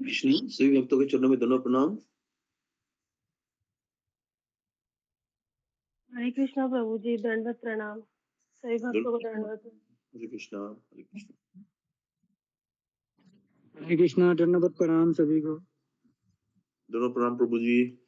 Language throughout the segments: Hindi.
विष्णु सभी भक्तों के चरणों में दोनों प्रणाम। हरे कृष्णा प्रभु जी, दंडवत प्रणाम। सभी भक्तों को दंडवत। हरे कृष्णा हरे कृष्णा। हरे कृष्णा, दंडवत प्रणाम सभी को। दोनों प्रणाम प्रभु जी।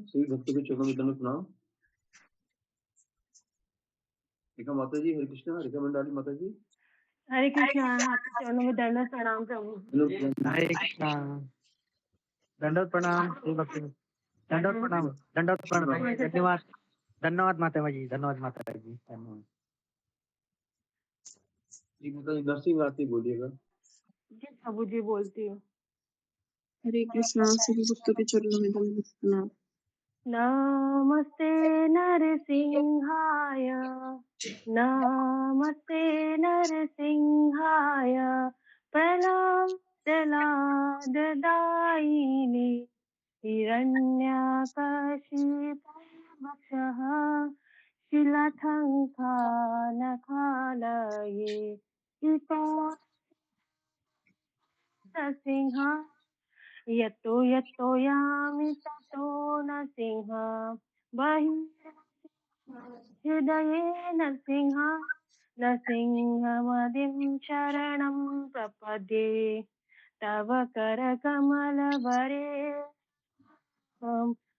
सभी भक्तों के चरणों में दंडवत प्रणाम। रेखा माता जी, हरे कृष्णा। रेखा मंडाली माता जी, हरे कृष्णा। आपके चरणों में दंडवत प्रणाम प्रभु। हरे कृष्णा। दंडवत प्रणाम श्री भक्ति। दंडवत प्रणाम। दंडवत प्रणाम। धन्यवाद। धन्यवाद माता जी। धन्यवाद माता जी। धन्यवाद। जी माता जी, नरसिंह आरती बोलिएगा। जी प्रभु जी बोलती हूँ। हरे कृष्णा। सभी भक्तों के चरणों में दंडवत प्रणाम। नमस्ते नरसिंहाय, नमस्ते नरसिंहाय, प्रह्लाददायिने हिरण्यकशिपवक्षः शिलाथङ्कानखालये इतो नरसिंह यतो यतो यामि ततो नरसिंह हृदये नरसिंह नरसिंहमदिं शरणं प्रपद्ये तव करकमलवरे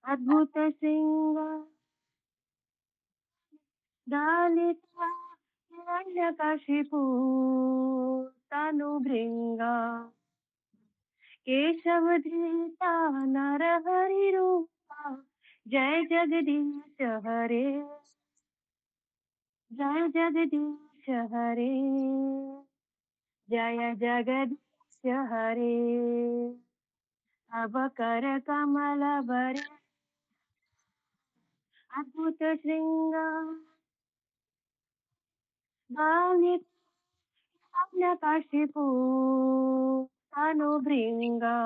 अद्भुतसिंह दलिता हिरण्यकशिपु तनुभृङ्गा केशवधृता नरहरिरूपा जय जगदीश हरे, जय जगदीश हरे, जय जगदीश हरे। तव कर कमल बरे अद्भुत श्रृंग काशिपु तनुभृंगा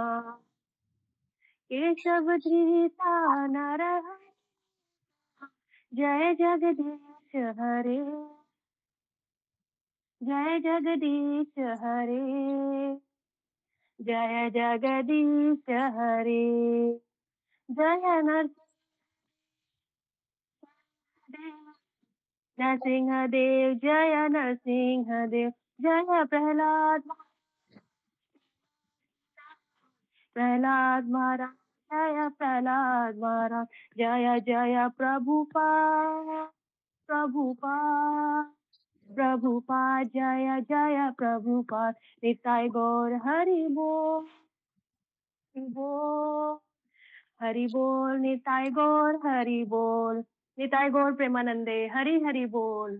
केशवधृता नर जय जगदीश हरे, जय जगदीश हरे, जय जगदीश हरे। जय नरसिंह देव, जय नरसिंह देव, जय प्रहलाद प्रहलाद महाराज, जय प्रहलाद महाराज, जय जय प्रभुपाद प्रभुपाद प्रभुपाद, जय जय प्रभुपाद। निताय गौर हरि बोल बोल, हरि बोल। निताय गौर हरि बोल, निताय गौर प्रेमानंदे हरि हरि बोल।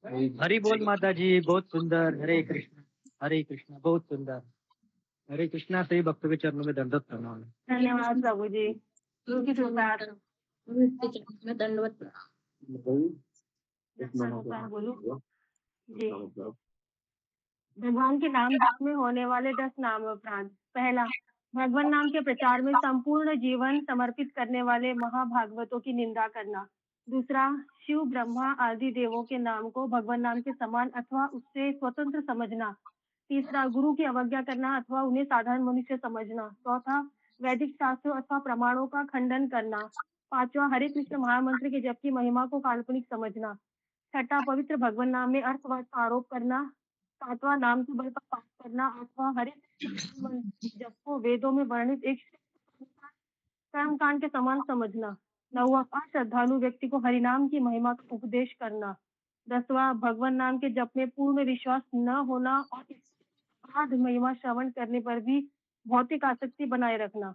हरि बोल माता जी। बहुत सुंदर। हरे कृष्णा। हरे कृष्णा। बहुत सुंदर। हरे कृष्णा। सभी भक्तों के चरणों में दंडवत प्रणाम। धन्यवाद प्रभु जी। उनकी कृपा में दंडवत प्रणाम। बोलूं जी। भगवान के नाम जप में होने वाले 10 नाम अपराध। पहला, भगवान नाम के प्रचार में संपूर्ण जीवन समर्पित करने वाले महाभागवतों की निंदा करना। दूसरा, शिव ब्रह्मा आदि देवों के नाम को भगवान नाम के समान अथवा उससे स्वतंत्र समझना। तीसरा, गुरु की अवज्ञा करना अथवा उन्हें साधारण मनुष्य समझना। चौथा, वैदिक शास्त्रों अथवा प्रमाणों का खंडन करना। पांचवा, हरे कृष्ण महामंत्र के जप की महिमा को काल्पनिक समझना। छठा, पवित्र भगवान नाम में अर्थवाद का आरोप करना। सातवां, नाम के बल पर पाप करना अथवा हरे कृष्ण मंत्र जप को वेदों में वर्णित एक कर्म कांड के समान समझना। नौवां, अश्रद्धालु व्यक्ति को हरिनाम की महिमा का उपदेश करना। 10वां, भगवान नाम के जप में पूर्ण विश्वास न होना और अगाध महिमा श्रवण करने पर भी भौतिक आसक्ति बनाए रखना।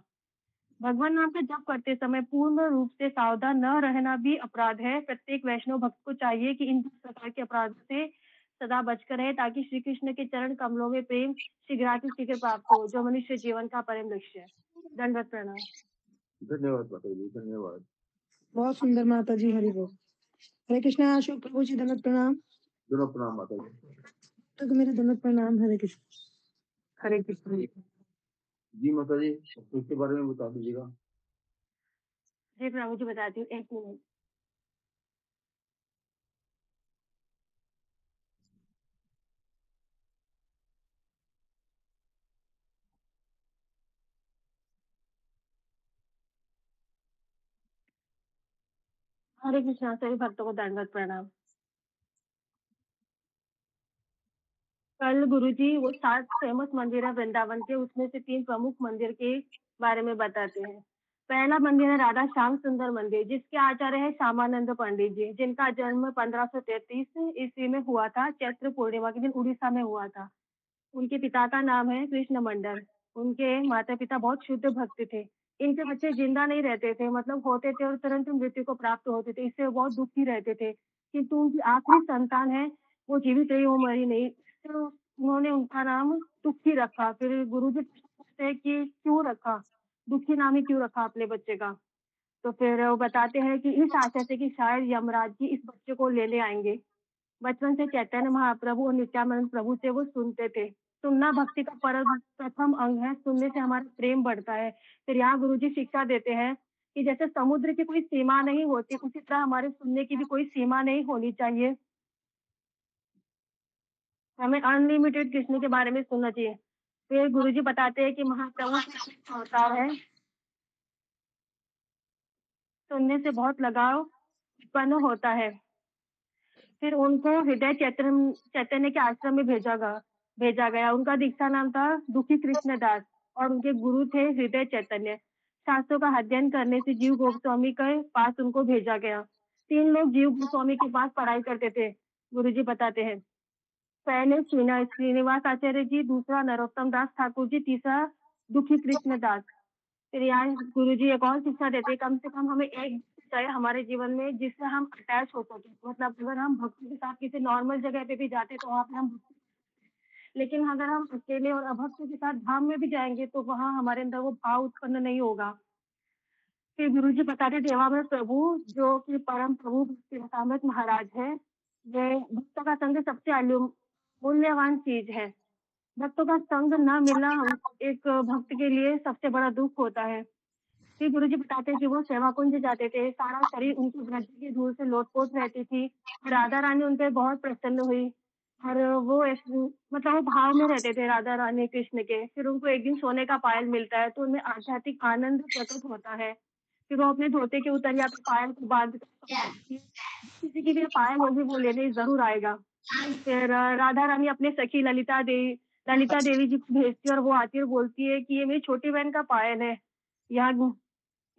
भगवान नाम का जप करते समय पूर्ण रूप से सावधान न रहना भी अपराध है। प्रत्येक वैष्णव भक्त को चाहिए कि इन प्रकार के अपराधों से सदा बचकर रहे ताकि श्री कृष्ण के चरण कमलों में प्रेम शीघ्र प्राप्त हो, जो मनुष्य जीवन का परम लक्ष्य है। दंडवत प्रणाम। धन्यवाद माता जी, धन्यवाद। बहुत सुंदर माता जी। हरि बोल। हरे कृष्णा। अशोक प्रभु जी दंडवत प्रणाम। दोनों प्रणाम माता जी। तो मेरे दंडवत प्रणाम। हरे कृष्ण। हरे कृष्ण। जी माता जी, उसके बारे में बता दीजिएगा। जी प्रभु जी बताती हूँ, 1 मिनट। हरे कृष्णा सभी भक्तों को दंडवत प्रणाम। कल गुरुजी वो 7 फेमस मंदिर है वृंदावन के, उसमें से 3 प्रमुख मंदिर के बारे में बताते हैं। पहला मंदिर है राधा श्याम सुंदर मंदिर, जिसके आचार्य है श्यामानंद पंडित जी, जिनका जन्म 1533 ईस्वी में हुआ था। चैत्र पूर्णिमा के दिन उड़ीसा में हुआ था। उनके पिता का नाम है कृष्ण मंडल। उनके माता पिता बहुत शुद्ध भक्त थे। इनके बच्चे जिंदा नहीं रहते थे, मतलब होते थे और तुरंत मृत्यु को प्राप्त होते थे, इससे वो बहुत दुखी रहते थे। किंतु उनकी आखिरी संतान है, वो जीवित रही, वो मरी नहीं, तो उन्होंने उनका नाम दुखी रखा। फिर गुरु जी पूछते हैं कि क्यों रखा, दुखी नाम ही क्यों रखा अपने बच्चे का। तो फिर वो बताते हैं कि इस आशा से कि शायद यमराज जी इस बच्चे को लेने आएंगे। बचपन से चैतन्य महाप्रभु और नित्यानंद प्रभु से वो सुनते थे। सुनना भक्ति का प्रथम अंग है, सुनने से हमारा प्रेम बढ़ता है। फिर यहाँ गुरुजी शिक्षा देते हैं कि जैसे समुद्र की कोई सीमा नहीं होती, उसी तरह हमारे सुनने की भी कोई सीमा नहीं होनी चाहिए। हमें अनलिमिटेड कृष्ण के बारे में सुनना चाहिए। फिर गुरुजी बताते हैं कि महाप्रभु का अवतार है, सुनने से बहुत लगाव उत्पन्न होता है। फिर उनको हृदय चैतन्य के आश्रम में भेजा गया। उनका दीक्षा नाम था दुखी कृष्णदास और उनके गुरु थे हृदय चैतन्य। शास्त्रों का अध्ययन करने से जीव गोस्वामी के पास उनको भेजा गया। 3 लोग जीव गोस्वामी के पास पढ़ाई करते थे, गुरुजी बताते हैं। पहले श्रीनिवास आचार्य जी, दूसरा नरोत्तम दास ठाकुर जी, तीसरा दुखी कृष्णदास। फिर यहाँ गुरुजी एक और शिक्षा देते हैं, कम से कम हमें एक चाहिए हमारे जीवन में जिससे हम अटैच हो सके। मतलब अगर हम भक्ति के साथ किसी नॉर्मल जगह पे भी जाते तो वहाँ पे हम, लेकिन अगर हम अकेले और अभक्त के साथ धाम में भी जाएंगे तो वहाँ हमारे अंदर वो भाव उत्पन्न नहीं होगा। फिर गुरुजी बताते देवामृत प्रभु, जो कि परम प्रभु भक्तिवतामृत महाराज है, वे भक्तों का संग सबसे मूल्यवान चीज है। भक्तों का संग न मिलना एक भक्त के लिए सबसे बड़ा दुख होता है। फिर गुरुजी बताते हैं कि वो सेवा कुंज जाते थे, सारा शरीर उनकी वृद्धि की धूल से लोटपोट रहती थी। राधा रानी उन पे बहुत प्रसन्न हुई और वो मतलब वो भाव में रहते थे राधा रानी कृष्ण के। फिर उनको एक दिन सोने का पायल मिलता है तो उनमें आध्यात्मिक आनंद प्रकट होता है। फिर वो अपने धोते के उतरिया पे पायल को बांध किसी की भी पायल होगी वो लेने जरूर आएगा। फिर राधा रानी अपने सखी ललिता देवी जी को भेजती है और वो आती है और बोलती है कि ये मेरी छोटी बहन का पायल है, यहाँ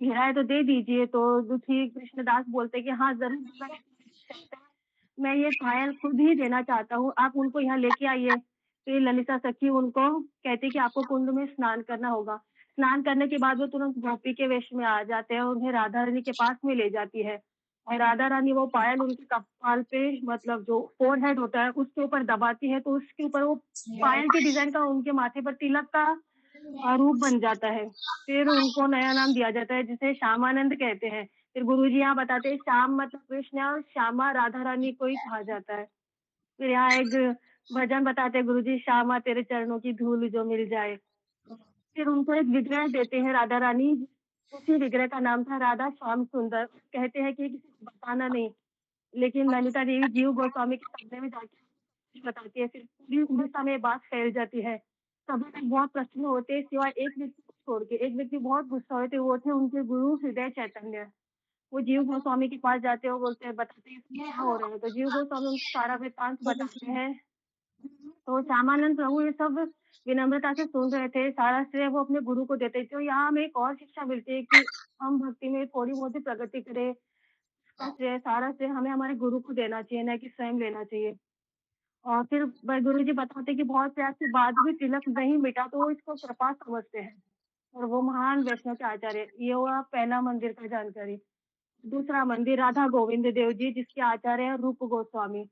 हीरा है तो दे दीजिए। तो दुखी कृष्णदास बोलते कि हाँ जरूर, मैं ये पायल खुद ही देना चाहता हूँ, आप उनको यहाँ लेके आइए। फिर ललिता सखी उनको कहती कि आपको कुंड में स्नान करना होगा। स्नान करने के बाद वो तुरंत गोपी के वेश में आ जाते हैं और उन्हें राधा रानी के पास में ले जाती है। और राधा रानी वो पायल उनके कपाल पे, मतलब जो फोरहेड होता है उसके ऊपर दबाती है, तो उसके ऊपर वो पायल के डिजाइन का उनके माथे पर तिलक का रूप बन जाता है। फिर उनको नया नाम दिया जाता है जिसे श्यामानंद कहते हैं। फिर गुरुजी यहाँ बताते हैं श्याम मतलब कृष्ण और श्यामा राधा रानी को ही कहा जाता है। फिर यहाँ एक भजन बताते हैं गुरुजी, श्यामा तेरे चरणों की धूल जो मिल जाए। फिर उनको एक विग्रह देते हैं राधा रानी, उसी विग्रह का नाम था राधा श्याम सुंदर। कहते हैं कि किसी को बताना नहीं, लेकिन ललिता देवी जीव गोस्वामी के कमरे में जाके बताती है। फिर पूरी उड़ीसा में बात फैल जाती है, सभी लोग बहुत प्रसन्न होते हैं सिवाय एक व्यक्ति को छोड़ के। एक व्यक्ति बहुत गुस्सा हुए थे, वो थे उनके गुरु हृदय चैतन्य। वो जीव गोस्वामी के पास जाते हैं, वो बोलते हैं बताते हैं क्या हो रहा है। तो जीव गोस्वामी उनको सारा वृत्तांत बताते हैं। तो श्यामानंद प्रभु ये सब विनम्रता से सुन रहे थे, सारा श्रेय वो अपने गुरु को देते थे। तो यहाँ हमें एक और शिक्षा मिलती है कि हम भक्ति में थोड़ी बहुत ही प्रगति करें, उसका श्रेय, सारा श्रेय हमें हमारे गुरु को देना चाहिए, न कि स्वयं लेना चाहिए। और फिर गुरु जी बताते कि बहुत प्रयास के बाद भी तिलक नहीं मिटा तो वो इसको कृपा समझते हैं और वो महान वैष्णव के आचार्य। ये हुआ पहला मंदिर का जानकारी। दूसरा मंदिर राधा गोविंद देव जी, जिसके आचार्य हैं रूप गोस्वामी।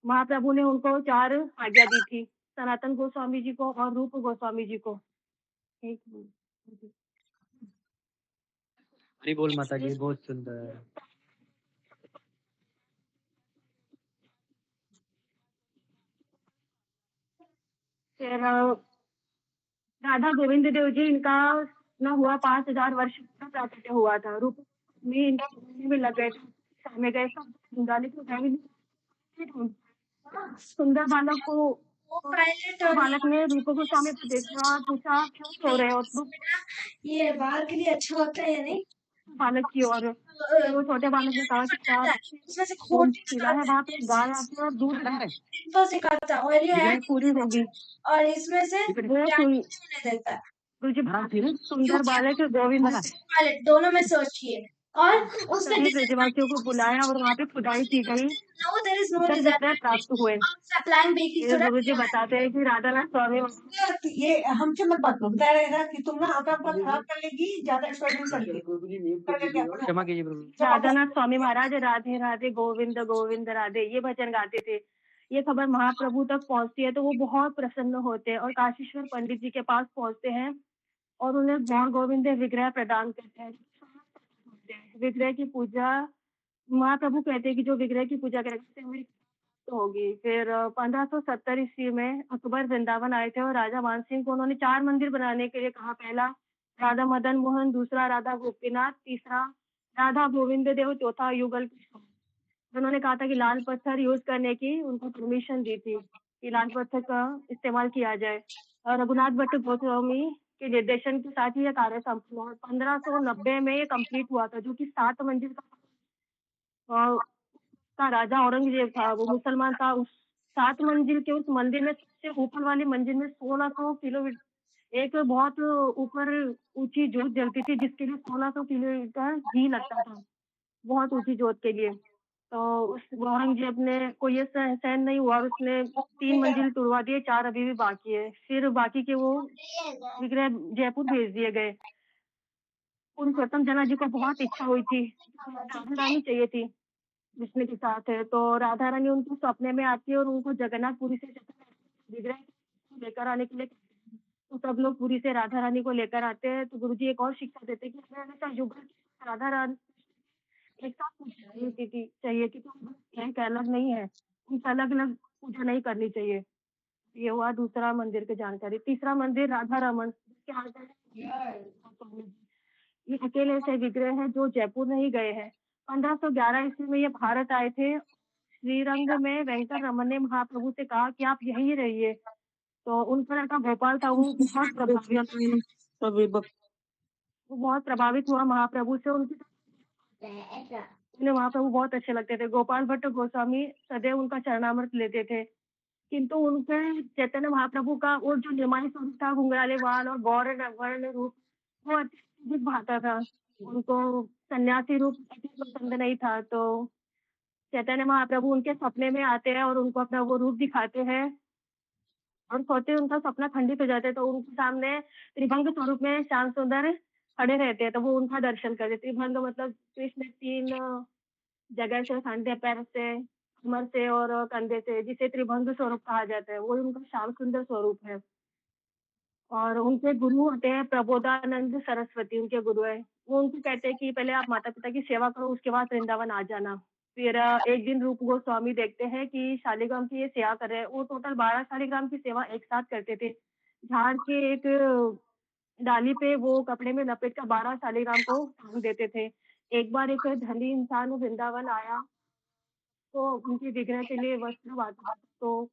महाप्रभु ने उनको 4 आज्ञा दी थी, सनातन गोस्वामी जी को और रूप गोस्वामी जी को। एक मिनट। हरी बोल माता जी, बहुत सुंदर। फिर राधा गोविंद देव जी, इनका न हुआ 5000 वर्ष का प्राकट्य हुआ था। रूप में इनका ढूंढने में लग गए थे, में गए सब ढूंढा, लेकिन कहीं नहीं ढूंढा। सुंदर बालक को, तो बालक ने रूप गोस्वामी को देखा और पूछा क्यों सो रहे हो। ये बाल के लिए अच्छा होता है या नहीं? बालक की ओर। फिर वो छोटे बालक ने कहा कि क्या उसमें से जो खोट मिला है वहाँ पे गाय आती है और दूध सिंपल से खाता है ऑयली है पूरी होगी। और इसमें से वो कैंडी होने देता है गुरुजी सुंदर बालक गोविंद पायलट दोनों में सर्च किए और उसमें सभी ब्रजवासियों को बुलाया और वहाँ पे खुदाई की गई। नो देयर इज नो उत्तर डिजायर उत्तर प्राप्त हुए। अप्लाइंग बेकिंग फिर सोडा गुरुजी बताते हैं कि राधानाथ स्वामी ये हमसे मत बात करो, बताया रहेगा कि तुम ना आपका आपका खराब कर लेगी, ज्यादा एक्सपर्टाइज करके प्रभु जी म्यूट कर दीजिए और क्षमा कीजिए प्रभु। राधानाथ स्वामी महाराज राधे राधे गोविंद गोविंद राधे ये भजन गाते थे। ये खबर महाप्रभु तक पहुंचती है तो वो बहुत प्रसन्न होते हैं और काशीश्वर पंडित जी के पास पहुंचते हैं और उन्हें गौर गोविंद विग्रह प्रदान करते हैं। विग्रह की पूजा महाप्रभु कहते हैं कि जो विग्रह की पूजा करेंगे मेरी तो होगी। फिर 1570 ईस्वी में अकबर वृंदावन आए थे और राजा मानसिंह को उन्होंने 4 मंदिर बनाने के लिए कहा। पहला राधा मदन मोहन, दूसरा राधा गोपीनाथ, तीसरा राधा गोविंद देव, चौथा युगल किशोर। उन्होंने कहा था कि लाल पत्थर यूज करने की उनको परमिशन दी थी कि लाल पत्थर का इस्तेमाल किया जाए। और रघुनाथ भट्ट गोस्वामी के निर्देशन के साथ ही यह कार्य संपन्न हुआ। 1590 में ये कंप्लीट हुआ था जो कि 7 मंजिल का राजा औरंगजेब था, वो मुसलमान था। उस 7 मंजिल के उस मंदिर में सबसे ऊपर वाली मंजिल में 1600 किलोमीटर एक बहुत ऊपर ऊंची जोत जलती थी जिसके लिए 1600 किलोमीटर घी लगता था, बहुत ऊंची जोत के लिए। तो उस औरंगजेब ने को ये सहन नहीं हुआ और उसने 3 मंजिल तुड़वा दिए, 4 अभी भी बाकी है। फिर बाकी के वो विग्रह जयपुर भेज दिए गए। पुरुषोत्तम जना जी को बहुत इच्छा हुई थी, राधा रानी चाहिए थी विष्णु के साथ है। तो राधा रानी उनको सपने में आती है और उनको जगन्नाथपुरी से विग्रह लेकर आने के लिए कहते हैं। तो सब लोग पुरी से राधा रानी को लेकर आते हैं। तो गुरुजी एक और शिक्षा देते हैं कि हमें हमेशा युगल राधा रानी एक साथ पूजा चाहिए क्योंकि एक अलग नहीं है, उनसे अलग अलग पूजा नहीं करनी चाहिए। ये हुआ दूसरा मंदिर की जानकारी। तीसरा मंदिर राधा रमन ये अकेले ऐसे विग्रह है जो जयपुर नहीं गए हैं। 1511 ईस्वी में ये भारत आए थे। श्रीरंग में वेंकट रमन ने महाप्रभु से कहा कि आप यहीं रहिए। तो उनका लड़का गोपाल था, वो बहुत प्रभावित हुआ महाप्रभु से। उन्हें महाप्रभु बहुत अच्छे लगते थे। गोपाल भट्ट गोस्वामी सदैव उनका चरणामृत लेते थे, किंतु उनके चैतन्य महाप्रभु का वो जो निमाई स्वरूप था, घुंघराले बाल और गौर वर्ण रूप, वो अत्यधिक भाता था। उनको सन्यासी रूप अति पसंद नहीं था। तो चैतन्य महाप्रभु उनके सपने में आते हैं और उनको अपना वो रूप दिखाते हैं और सोते उनका सपना खंडित हो जाता है। तो उनके सामने त्रिभंग स्वरूप में श्याम सुंदर खड़े रहते हैं। तो वो उनका दर्शन करते। त्रिभंग मतलब कृष्ण 3 जगह से, कंधे पैर से, कमर से और कंधे से, जिसे त्रिभंग स्वरूप कहा जाता है, वो उनका श्याम सुंदर स्वरूप है। और उनके गुरु होते हैं प्रबोधानंद सरस्वती, उनके गुरु है। वो उनको कहते हैं कि पहले आप माता पिता की सेवा करो, उसके बाद वृंदावन आ जाना। फिर एक दिन रूप गोस्वामी देखते हैं कि शालिग्राम की ये सेवा कर रहे हैं। वो टोटल 12 शालिग्राम की सेवा एक साथ करते थे। झाड़ के एक डाली पे वो कपड़े में लपेट कर 12 शालिग्राम को टांग देते थे। एक बार एक धनी इंसान वृंदावन आया तो उनके विग्रह के लिए वस्त्र बांटा। तो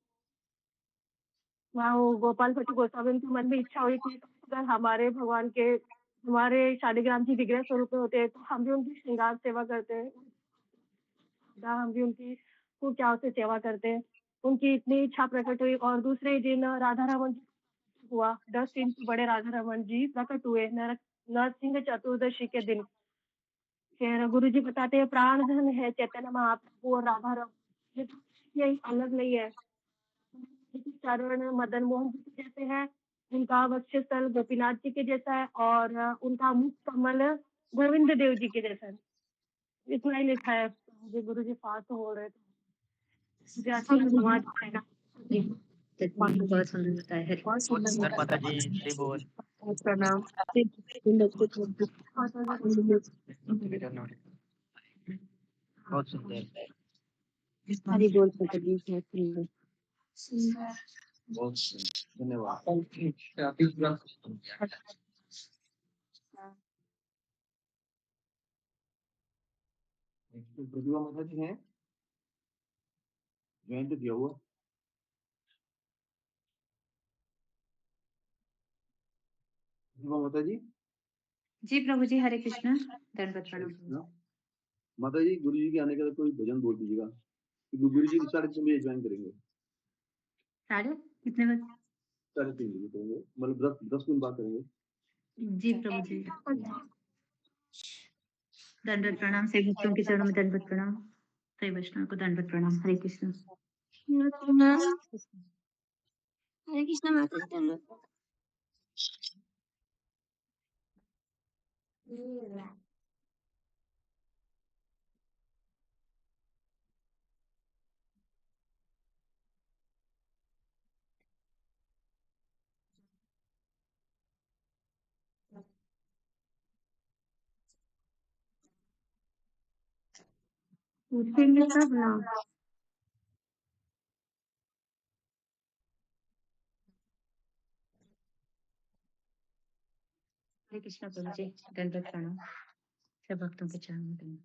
वहाँ वो गोपाल भट्ट गोस्वामी के मन में इच्छा हुई कि अगर हमारे भगवान के हमारे शालिग्राम जी विग्रह स्वरूप में होते हैं तो हम भी उनकी श्रृंगार सेवा करते हैं, हम भी उनकी खूब चाव से सेवा करते हैं। उनकी इतनी इच्छा प्रकट हुई और दूसरे दिन राधा रमन जी हुआ। 10 इंच बड़े राधा रमन जी प्रकट हुए नरसिंह चतुर्दशी के दिन। फिर गुरु जी बताते हैं प्राण धन है चैतन्य महाप्रभु और राधा रमन, ये अलग नहीं है। चरण मदन मोहन जी के जैसे है, उनका वक्षस्थल गोपीनाथ जी के जैसा है और उनका मुख कमल गोविंद देव जी के जैसा है। इतना ही लिखा है। मुझे गुरु जी पास हो रहे थे, मुझे अच्छा समाज आएगा। बहुत सुंदर बताया है। बहुत सुंदर माता जी, हरि बोल। प्रणाम। बहुत सुंदर। हरि बोल माता जी, बहुत सुंदर। बहुत धन्यवाद। प्रतिभा माता जी हैं, ज्वाइन तो दिया हुआ। प्रतिभा माता जी जी प्रभु जी, हरे कृष्णा, दंडवत हरे प्रणाम। कृष्णा। माता जी गुरु जी के आने के बाद कोई भजन बोल दीजिएगा, क्योंकि गुरु जी 3:30 ज्वाइन करेंगे। साढ़े कितने बजे? 3:30 करेंगे, मतलब 10 मिनट बाद करेंगे। जी प्रभु जी, दंडवत प्रणाम। सभी भक्तों के चरणों में दंडवत प्रणाम, सभी वैष्णव को दंडवत प्रणाम। हरे कृष्ण। हरे कृष्णा माता जी धन्यवाद। पूछेंगे सब ना। हरे कृष्णा प्रभु जी, दंडवत प्रणाम, सब भक्तों के चरणों में दंडवत।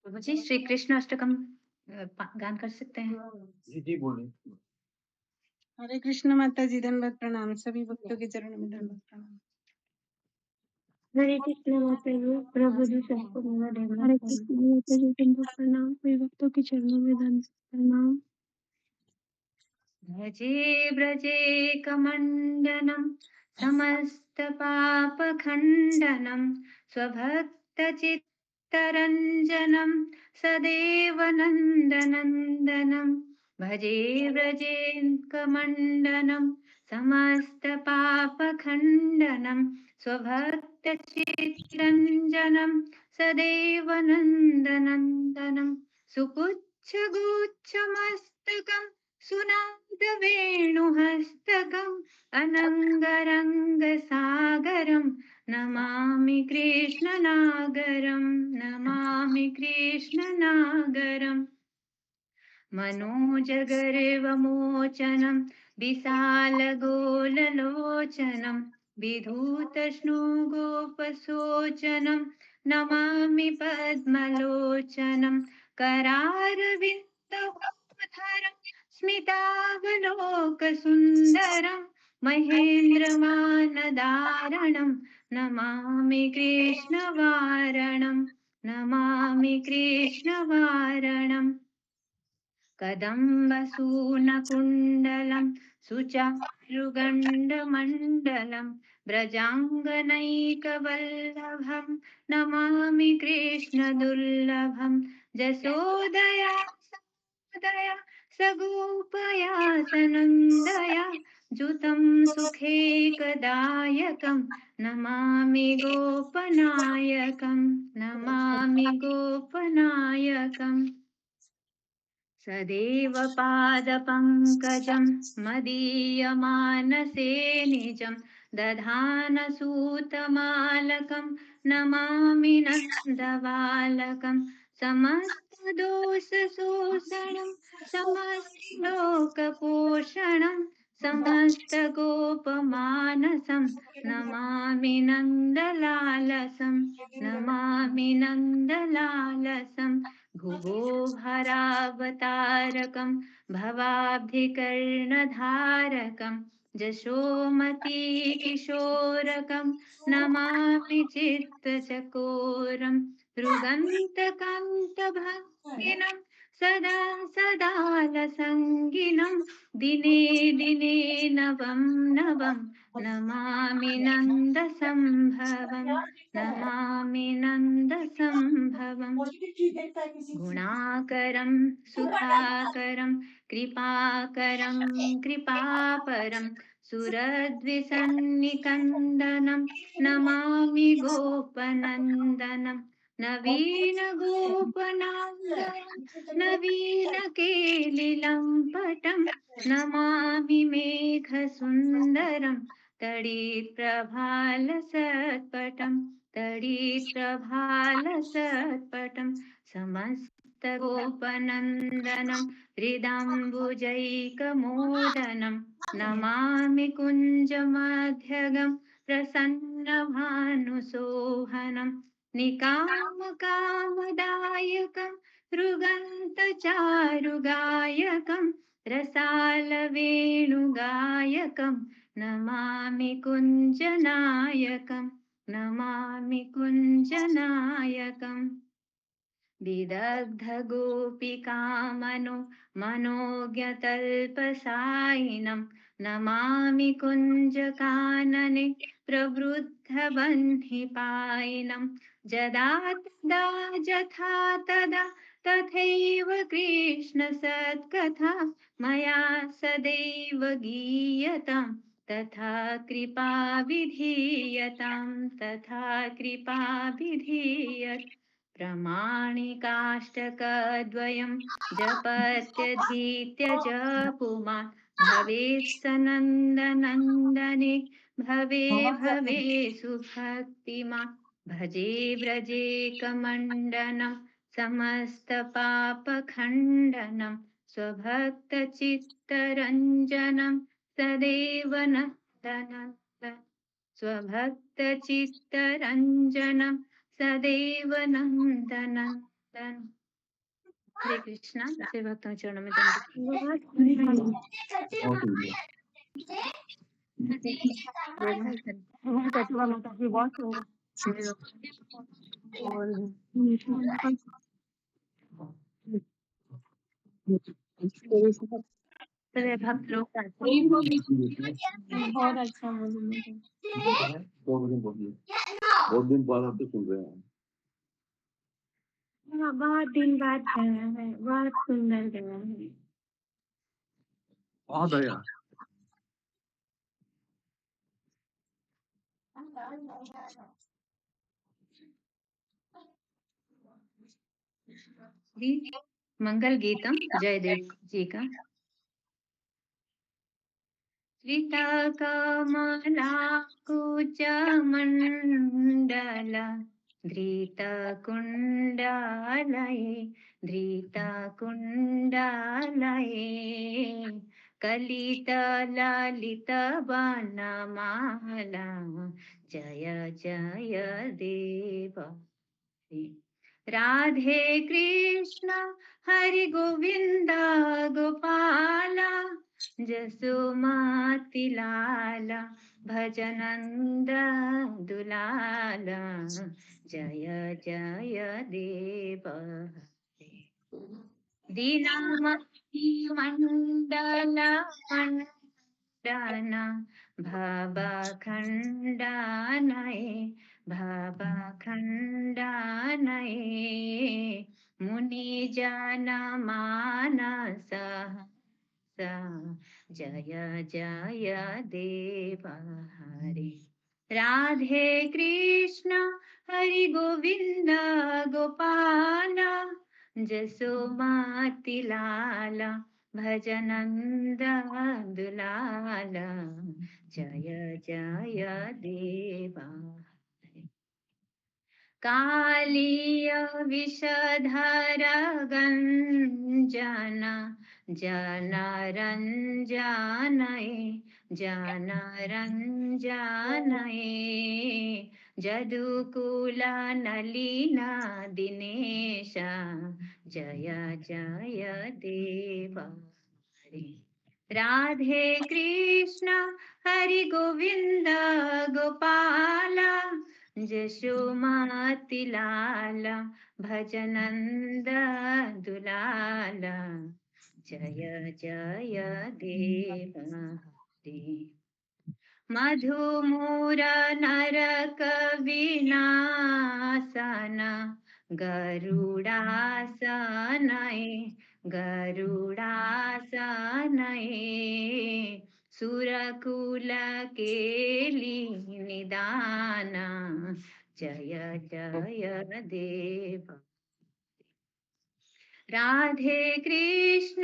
प्रभु जी, श्री कृष्ण अष्टकम गान कर सकते हैं? जी जी बोलिए। हरे कृष्ण माता जी धन्यवाद प्रणाम, सभी भक्तों के चरणों में धन्यवाद प्रणाम। हरे कृष्ण माता जी, प्रभु जी सबको मेरा दंडवत हरे कृष्ण माता जी दंडवत प्रणाम, सभी भक्तों के चरणों में दंडवत प्रणाम। भजे ब्रजे कमण्डनं समस्तपापखण्डनं स्वभक्तचित्तरञ्जनं सदेव नन्दनन्दनं। भजे ब्रजे कमण्डनं समस्तपापखण्डनं स्वभक्तचित्तरञ्जनं सदेव नन्दनन्दनं। सुपुच्छगुच्छमस्तकं सुनादवेणुहस्तकम् अनङ्गरङ्गसागरं नमामि कृष्णनागरं, नमामि कृष्णनागरम्। मनोजगर्वमोचनं विशालगोललोचनं विधूतश्नुगोपशोचनं नमामि पद्मलोचनं। करारविन्दोद्धरं स्मितावलोकसुन्दरं महेन्द्रमानदारणं नमामि कृष्णवारणं, नमामि कृष्णवारणम्। कदम्बसूनकुण्डलं सुचारुगण्डमण्डलं व्रजाङ्गनैकवल्लभं नमामि कृष्णदुर्लभं। जसोदया समुदया सगोपया सनन्दया जुतं सुखेकदायकं नमामि गोपनायकं, नमामि गोपनायकम्। सदैव पादपङ्कजं मदीयमानसे निजं दधानसूतमालकं नमामि नन्दबालकं। समस्तदोषशोषणं समस्तलोकपोषणं समस्तगोपमानसं नमामि नन्दलालसं, नमामि नन्दलालसं। भुवो भरावतारकं भवाब्धिकर्णधारकं जशोमतीकिशोरकं नमामि चित्तचकोरं। रुगन्तकान्तभङ्गिनं सदा सदालसङ्गिनं दिने दिने नवं नवं नमामि नन्दसम्भवं, नमामि नन्दसम्भवम्। गुणाकरं सुधाकरं कृपाकरं कृपापरं सुरद्विसन्निकन्दनं नमामि गोपनन्दनं। नवीनगोपनान्दनं नवीनकेलिलम्पटं नमामि मेघसुन्दरं तडिप्रभालसत्पटं, तडिप्रभालसत्पटं। समस्तगोपनन्दनं हृदाम्बुजैकमोदनं नमामि कुञ्जमध्यगं प्रसन्नभानुशोभनं। निकामकामदायकं रुगन्तचारुगायकं रसालवेणुगायकं नमामि कुञ्जनायकं नमामि कुञ्जनायकम् विदग्धगोपिकामनो मनोज्ञतल्पसायिनं नमामि कुञ्जकानने प्रवृद्धबह्निपायिनं यदा तदा यथा तदा तथैव कृष्णसत्कथा मया सदैव गीयतां तथा कृपा विधीयतां तथा कृपा विधीयताम् प्रमाणिकाष्टकद्वयं जपत्यधीत्य जपुमान् भवेत् सनन्दनन्दने भवे भवे सुभक्तिमान् भजे व्रजे कमण्डनं समस्तपापखण्डनं स्वभक्तचित्तरञ्जनं सदैव नन्दनन्दन स्वभक्तचित्तरञ्जनं सदैव नन्दनन्दन। हरे कृष्णा। से भक्तों के चरणों में दंडवत। बहुत सुंदर। बहुत सुंदर। प्रतिभा माता जी बहुत सुंदर। सभी भक्त लोग बहुत अच्छा बोली। बहुत दिन बाद आप तो सुन रहे हैं। हाँ, बहुत दिन बाद गया है, बहुत सुंदर गया है। बहुत बढ़िया। मंगल गीतम जयदेव जी का। श्रितकमलाकुचमण्डल धृतकुण्डलये कलितललितवनमाला जय जय देव राधे कृष्ण हरि गोविंद गोपाला जसोमति लाला भजनंद दुलाला जय जय देव दीनमणि मंडल मंडन भवखण्डनये भवखण्डनये मुनिजनमानस जय जय देव हरे राधे कृष्ण हरि गोविंद गोपाला जसोमति लाला भजनंद दुलाला जय जय देव कालीय विषधर गंजन जनरञ्जनये जनरञ्जनये जदुकुल नलिना दिनेश जय जय देव हरे राधे कृष्ण हरि गोविंद गोपाला जशोमति लाला भजनंद दुलाला जय जय देव हरे मधुमूर नरक विनाशन गरुडासनये गरुडासनये सुरकुल केली निदान जय जय देव राधे कृष्ण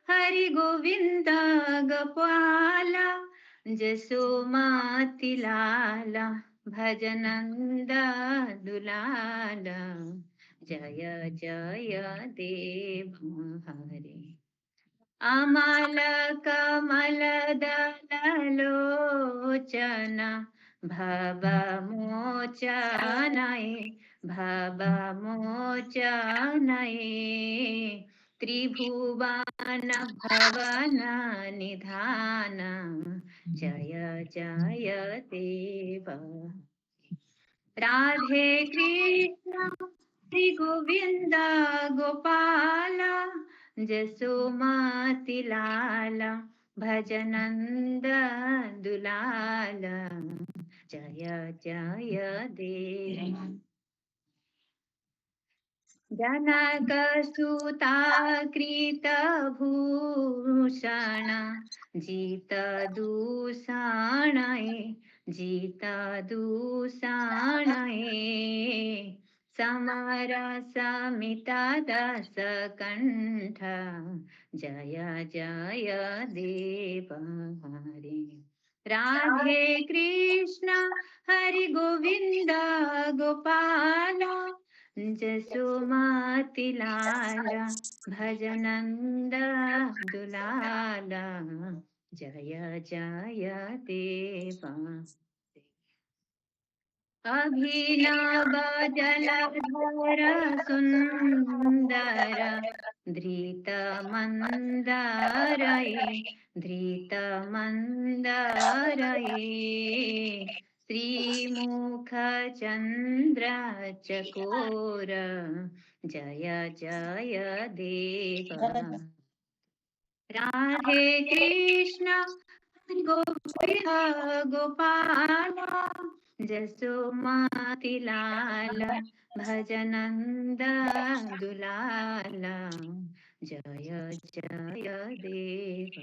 हरि गोविंद गोपाला जसोमति लाला भजनंद दुलाला जय जय देव हरे अमल कमल दलोचन भव मोचनये भव मोचनये त्रिभुवन भवन निधान जय जय देव। राधे कृष्ण श्री गोविंद गोपाल जसोमति लाल भजनंद दुलाल जय जय देव। जनक सुता कृत भूषण जीत दूषण जीत दूषण समर समित दस कंठ जय जय देव हरे। राधे कृष्ण हरि गोविंद गोपाल जसोमति लाल भजनंद दुलाल जय जय देव। अभिनव जलधर सुंदर धृत मंदार धृत मंदार श्रीमुख चंद्र चकोर जय जय देव। राधे कृष्ण गोविंद गोपाल जसोमति लाल भजनंद दुलाल जय जय देव।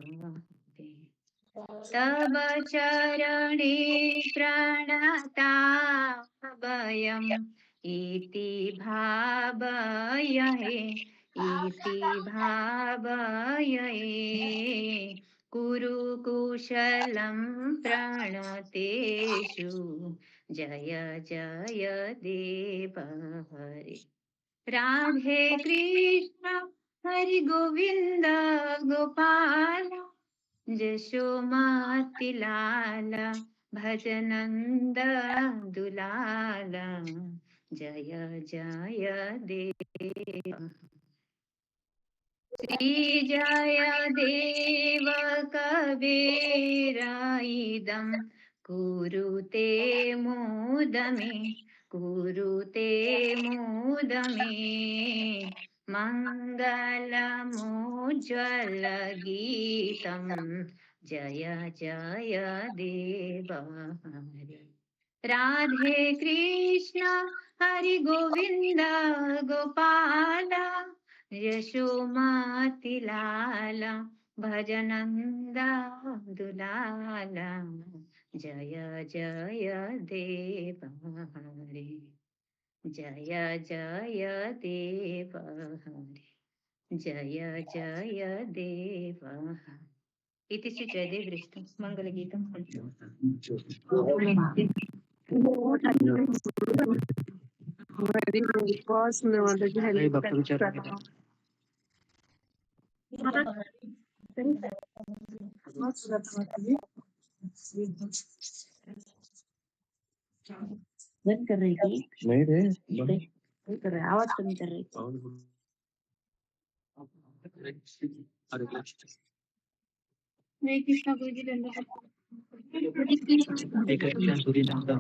तब चरणे प्रणताभयम् इति भावये इति भावये कुरु कुशलं प्रणतेषु जय जय देव हरे। राधे कृष्ण हरि गोविंद गोपाल जसोमति लाल भजनंद दुलाल जय जय देव। श्री जय देव कबीराइदं कुरुते मोदमे कुरुते मोदमे मंगलमुज्ज्वल गीतं जय जय देव हरे। राधे कृष्ण हरि गोविंद गोपाल यशोमति लाल भजनंद दुलाल जय जय देव हरे। जय जय देव हरे। जय जय देव हरे। इति श्री जयदेव दृष्ट मंगल गीतम हरे भक्त विचरण बंद कर रही थी नहीं रे नहीं कर रहा आवाज कम कर रही हरे कृष्णा गुरु जी धन्यवाद। एक कृष्ण सूर्य नंदन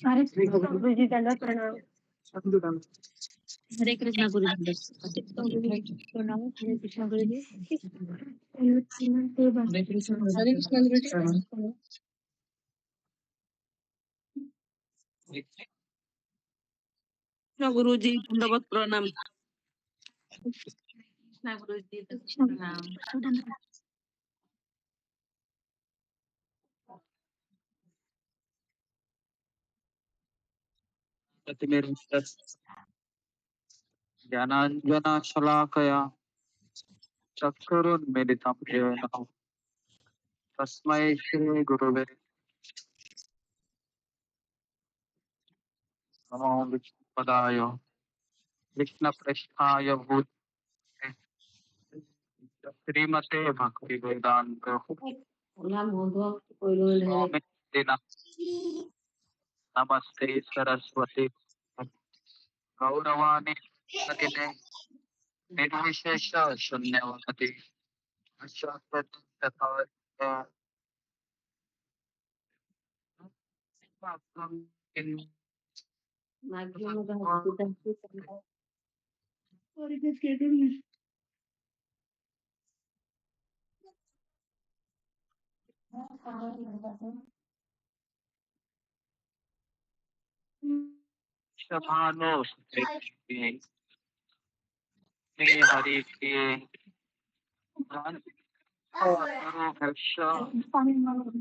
हरे गुरु जी दंडवत प्रणाम। हरे कृष्णा गुरु जी प्रणाम हरे कृष्णा गुरु जी हरे कृष्णा गुरु जी कृष्ण गुरु जी दंडवत प्रणाम। कृष्ण गुरु जी प्रणाम। ज्ञानाञ्जनशलाकया चक्षुरुन्मिलितं येन तस्मै श्रीगुरुवे नमो विष्णुपदाय कृष्णप्रेष्ठाय भूतले श्रीमते भक्तिवेदान्त स्वामिनिधिना नमस्ते सरस्वती गौरवाणी अतिने निर्विशेष शून्यवादी शभानो हरि के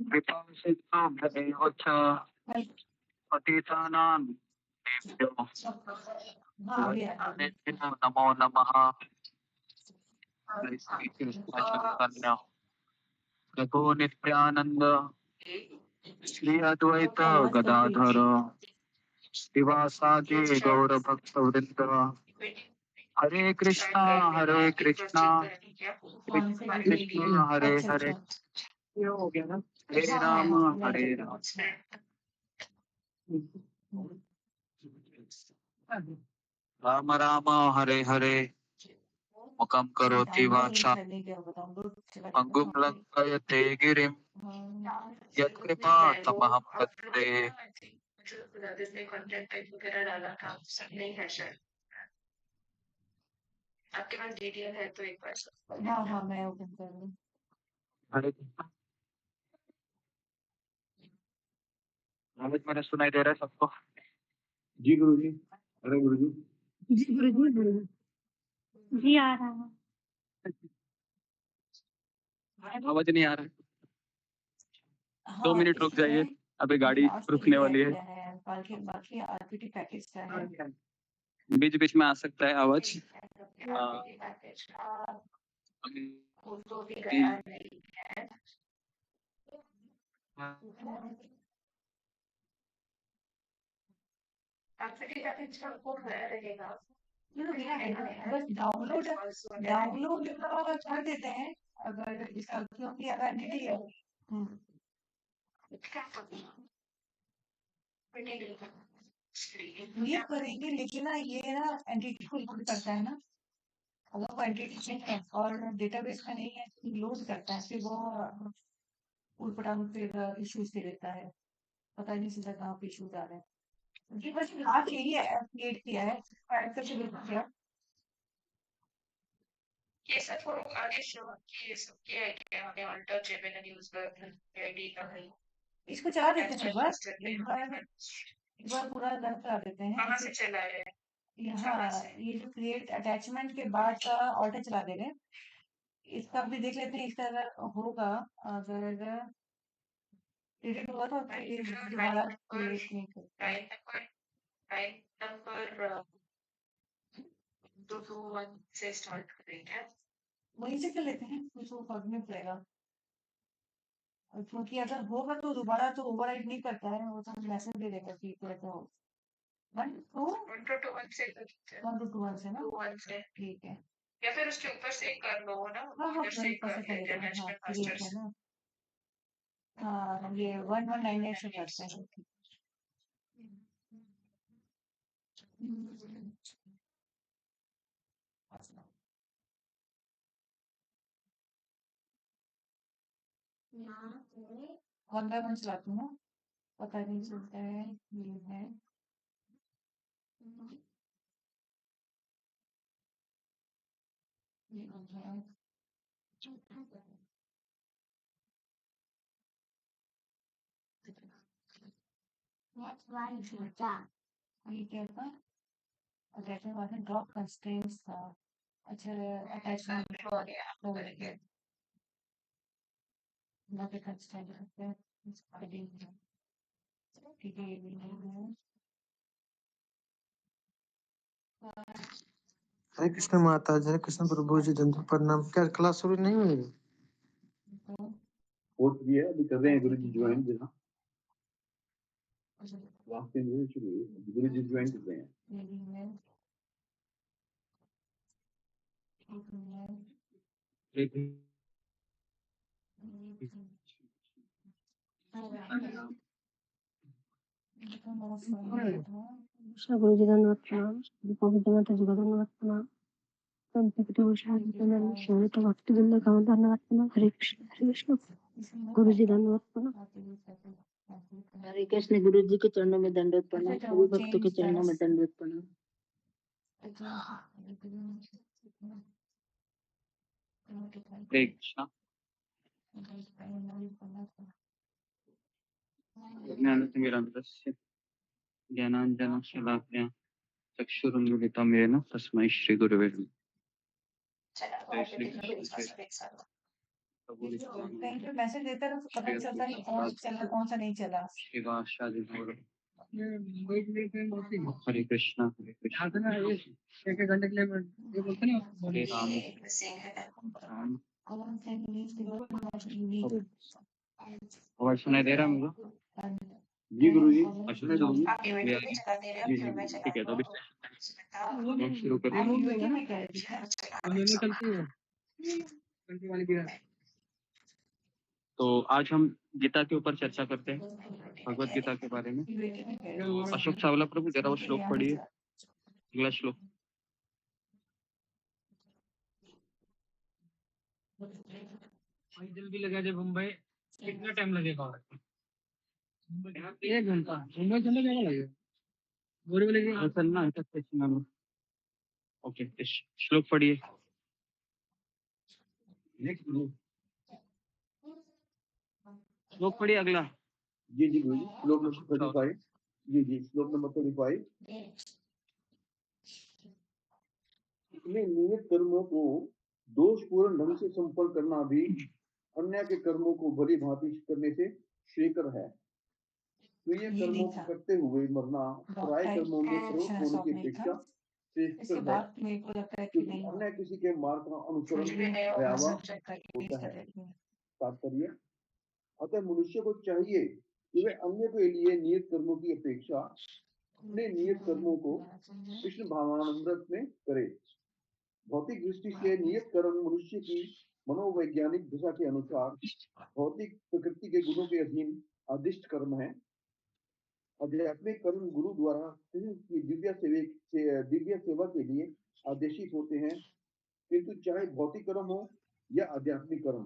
कृपासिद्धो भवेव च पतितानां देभ्यो वैष्णवेभ्यो नमो नमः। जय श्री कृष्ण चैतन्य प्रभु नित्यानंद श्री अद्वैत गदाधर शिवासादि गौर भक्त वृंद हरे कृष्णा कृष्ण हरे हरे ये हो गया ना हरे राम राम राम हरे हरे मुखम करोति वाचालं पंगुं लंघयते गिरिं यत्कृपा तमहं वन्दे। आपके पास डीडीएल है तो एक बार हाँ मैं ओपन कर लूँ। हरे आवाज मेरा सुनाई दे रहा है सबको? जी गुरु जी। अरे गुरु जी। जी गुरुजी जी आ रहा है। आवाज नहीं आ रहा है। 2 मिनट रुक जाइए, अभी गाड़ी रुकने वाली है। बाकी आरपीटी पैकेज का है। बीच बीच में आ सकता है आवाज। बस डाउनलोड डाउनलोड कर देते हैं अगर इसका क्योंकि अगर नहीं है ये करेंगे लेकिन ना ये ना एंटिटी को लोड करता है ना अगर वो एंटिटी में है और डेटाबेस में नहीं है लोड करता है फिर वो उलपटांग फिर इश्यूज दे देता है पता नहीं चलता कहाँ पे इश्यूज आ रहे हैं जी बस आज यही है क्रिएट किया है ऐड करके भेज दिया ये सब को आगे शो ये सब क्या है कि हमें अनटचेबल यूजर आईडी का है इसको चला देते हैं एक बार पूरा रन करा देते हैं कहाँ से चला रहे हैं यहाँ ये जो क्रिएट अटैचमेंट के बाद का ऑल्टर चला दे रहे हैं इसका भी देख लेते हैं इसका अगर होगा अगर एडिट हुआ तो फिर ये दोबारा क्रिएट नहीं करता लाइन नंबर 221 से स्टार्ट करेंगे वहीं से कर लेते हैं कुछ वो पढ़ने पड़ेगा क्योंकि अगर होगा तो दोबारा तो ओवरराइड नहीं करता है वो तो मैसेज दे देगा कि तो 1 से 1 से ना 1 से ठीक है या फिर उसके ऊपर से कर लो ना हाँ हाँ ऊपर से कर लेते हैं हाँ ठीक है ना हाँ ये 1198 से करते हैं वन बाय वन चलाती हूँ पता नहीं चलता है ये है ये है ये क्या था अटैचमेंट वाला ड्रॉप कंस्ट्रेंट्स था अच्छा अटैचमेंट हो गया ना के कंस्ट्रेंट है ठीक है ये भी नहीं है हरे कृष्ण माता जी, हरे कृष्ण प्रभु जी, दंड प्रणाम। क्या क्लास शुरू नहीं हुई? कोर्स भी है अभी कर रहे हैं गुरु जी ज्वाइन जहाँ लास्ट टाइम ये शुरू हुई गुरु जी ज्वाइन कर रहे हैं। कृष्ण गुरु जी धन्यवाद प्रणाम। गोविंद माता जी का धन्यवाद प्रणाम। संत भक्ति वृंद का धन्यवाद प्रणाम। हरे कृष्ण गुरु जी धन्यवाद प्रणाम। हरे कृष्ण गुरु जी के चरणों में दंडवत प्रणाम, सभी भक्तों के चरणों में दंडवत प्रणाम। हरे कृष्णा। ज्ञानतिमिरन्धस्य ज्ञानाञ्जनशलाकया चक्षुरुन्मिलितं येन तस्मै श्रीगुरवे नमः। जय श्री कृष्ण। जय प्रभु नित्यानंद। कहीं पे मैसेज देता है तो पता नहीं चलता कि कौन सा चला कौन सा नहीं चला। श्रीवासादि गौर। हरे कृष्णा हरे कृष्णा। एक एक घंटे के लिए ये बोलते नहीं हरे राम राम। आवाज सुनाई दे रहा है मुझे? जी गुरु जी। अच्छा जी जी ठीक है, तो अभी हम शुरू करते हैं। मेमो चलती है, चलती वाली भी है। तो आज हम गीता के ऊपर चर्चा करते हैं, भगवत गीता के बारे में। अशोक चावला प्रभु जरा वो श्लोक पढ़िए, अगला श्लोक। भाई जल्दी लगा दे मुंबई, कितना टाइम लगेगा? 1 घंटा मुंबई चलने में लगेगा। बोरी वाले की चलना इंटरसेक्शन। ओके, श्लोक पढ़िए। श्लोक पढ़िए अगला। जी जी गुरु जी। श्लोक नंबर 35। जी जी श्लोक नंबर 35। अपने नियत कर्मों को दोषपूर्ण ढंग से संपन्न करना भी अन्य के कर्मों को भली भांति करने से श्रेयकर है। प्रिय कर्मों को करते हुए मरना पराय कर्मों में प्रवृत्त होने की अपेक्षा श्रेष्ठकर है, क्योंकि अन्य किसी के मार्ग का अनुसरण भयावह होता है। तात्पर्य, अतः मनुष्य को चाहिए कि वे अन्य के लिए नियत कर्मों की अपेक्षा अपने नियत कर्मों को कृष्ण भावामृत में करे। भौतिक दृष्टि से नियत कर्म मनुष्य की मनोवैज्ञानिक दिशा के अनुसार भौतिक प्रकृति के गुणों के अधीन आदिष्ट कर्म है। आध्यात्मिक कर्म गुरु द्वारा की दिव्य सेवा के लिए आदेशित होते हैं, किंतु चाहे भौतिक कर्म हो या आध्यात्मिक कर्म,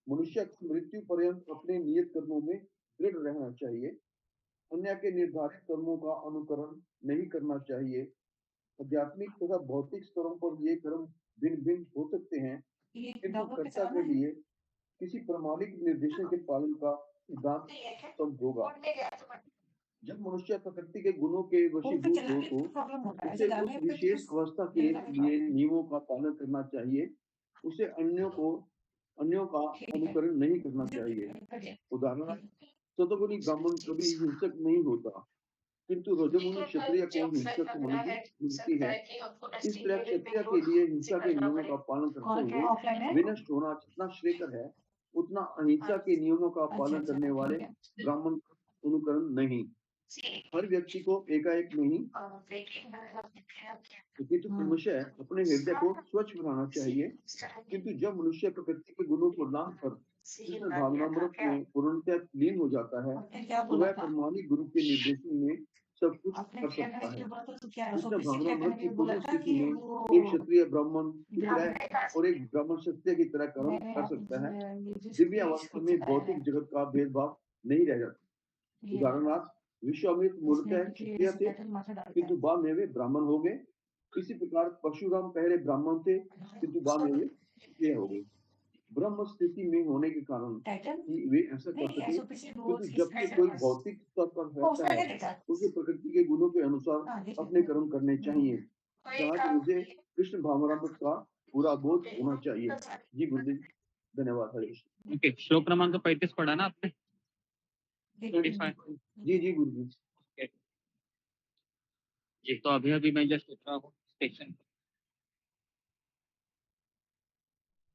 मनुष्य की मृत्यु पर्यंत अपने नियत कर्मों में दृढ़ रहना चाहिए। अन्य के निर्धारित कर्मों का अनुकरण नहीं करना चाहिए। आध्यात्मिक तथा भौतिक स्तरों पर ये कर्म भिन्न भिन्न हो सकते हैं, किंतु कर्ता के लिए किसी प्रमाणिक निर्देशों के पालन का सिद्धांत तब होगा जब मनुष्य प्रकृति के गुणों के वशीभूत हो, तो उसे उस विशेष अवस्था के लिए नियमों का पालन करना चाहिए। उसे अन्यों का अनुकरण नहीं करना चाहिए। उदाहरण, सतोगुणी ब्राह्मण कभी हिंसक नहीं होता, किंतु रजोगुणी क्षत्रिय को हिंसक मिलती है। इस तरह क्षत्रिय के लिए हिंसा के नियमों का पालन करते हुए विनष्ट होना जितना श्रेयकर है, उतना अहिंसा के नियमों का पालन करने वाले ब्राह्मण अनुकरण नहीं। हर व्यक्ति को एकाएक नहीं, किंतु मनुष्य अपने हृदय को स्वच्छ बनाना चाहिए। किंतु जब मनुष्य प्रकृति के गुणों को लांघ कर कृष्ण भावनामृत में पूर्णतः लीन हो जाता है, तो वह प्रमाणिक गुरु के निर्देशन में सब कुछ कर सकता है। कृष्ण भावनामृत की पूर्ण स्थिति में एक क्षत्रिय ब्राह्मण की तरह और एक ब्राह्मण क्षत्रिय की तरह कर्म कर सकता है। दिव्य अवस्था में भौतिक जगत का भेदभाव नहीं रह जाता। उदाहरणार्थ, विश्वामित्र मूलतः क्षत्रिय थे, किंतु बाद में वे ब्राह्मण हो गए। इसी प्रकार परशुराम पहले ब्राह्मण थे, किंतु बाद में वे क्षत्रिय हो गए। ब्रह्म स्थिति में होने के कारण ही वे ऐसा कर सके, क्योंकि जब तक कोई भौतिक स्तर पर रहता है, उसे प्रकृति के गुणों के अनुसार अपने कर्म करने चाहिए। साथ उसे कृष्ण भावनामृत का पूरा बोध होना चाहिए। जी गुरुदेव, धन्यवाद। हरे कृष्ण। ओके, श्लोक क्रमांक 35 पढ़ा ना आपने? 35। जी जी गुरु जी। ये तो अभी मैं जस्ट उतरा हूँ स्टेशन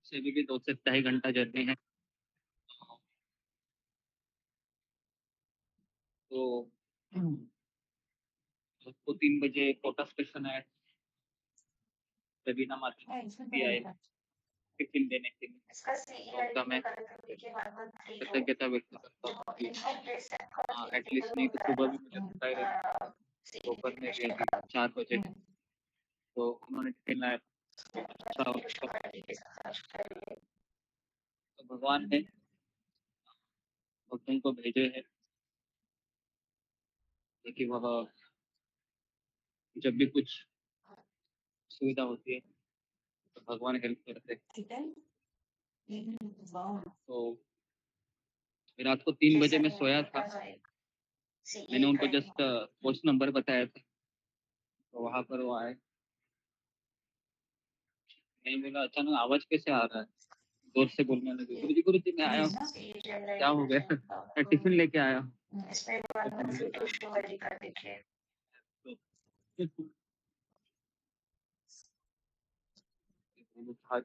से, भी 2 से 2.5 घंटा जर्नी है। तो उसको 3 बजे कोटा स्टेशन है, रवीना मार्केट भी आए टिफिन देने के लिए। तो मैं कृतज्ञता व्यक्त करता हूँ कि एटलीस्ट नहीं तो सुबह भी मुझे पता ही रहता दोपहर में भी अभी 4 बजे तो उन्होंने टिफिन लाया तो अच्छा तो भगवान ने भक्तों को भेजे हैं ताकि वह जब भी कुछ सुविधा होती है तो भगवान हेल्प करते हैं। तो रात को 3 बजे मैं सोया था, मैंने उनको जस्ट पोस्ट नंबर बताया था तो वहाँ पर वो आए। मैं बोला अचानक आवाज कैसे आ रहा है, जोर से बोलने लगे, गुरु जी मैं आया हूँ, क्या हो गया? मैं टिफिन लेके आया हूँ। तो मैंने कहा,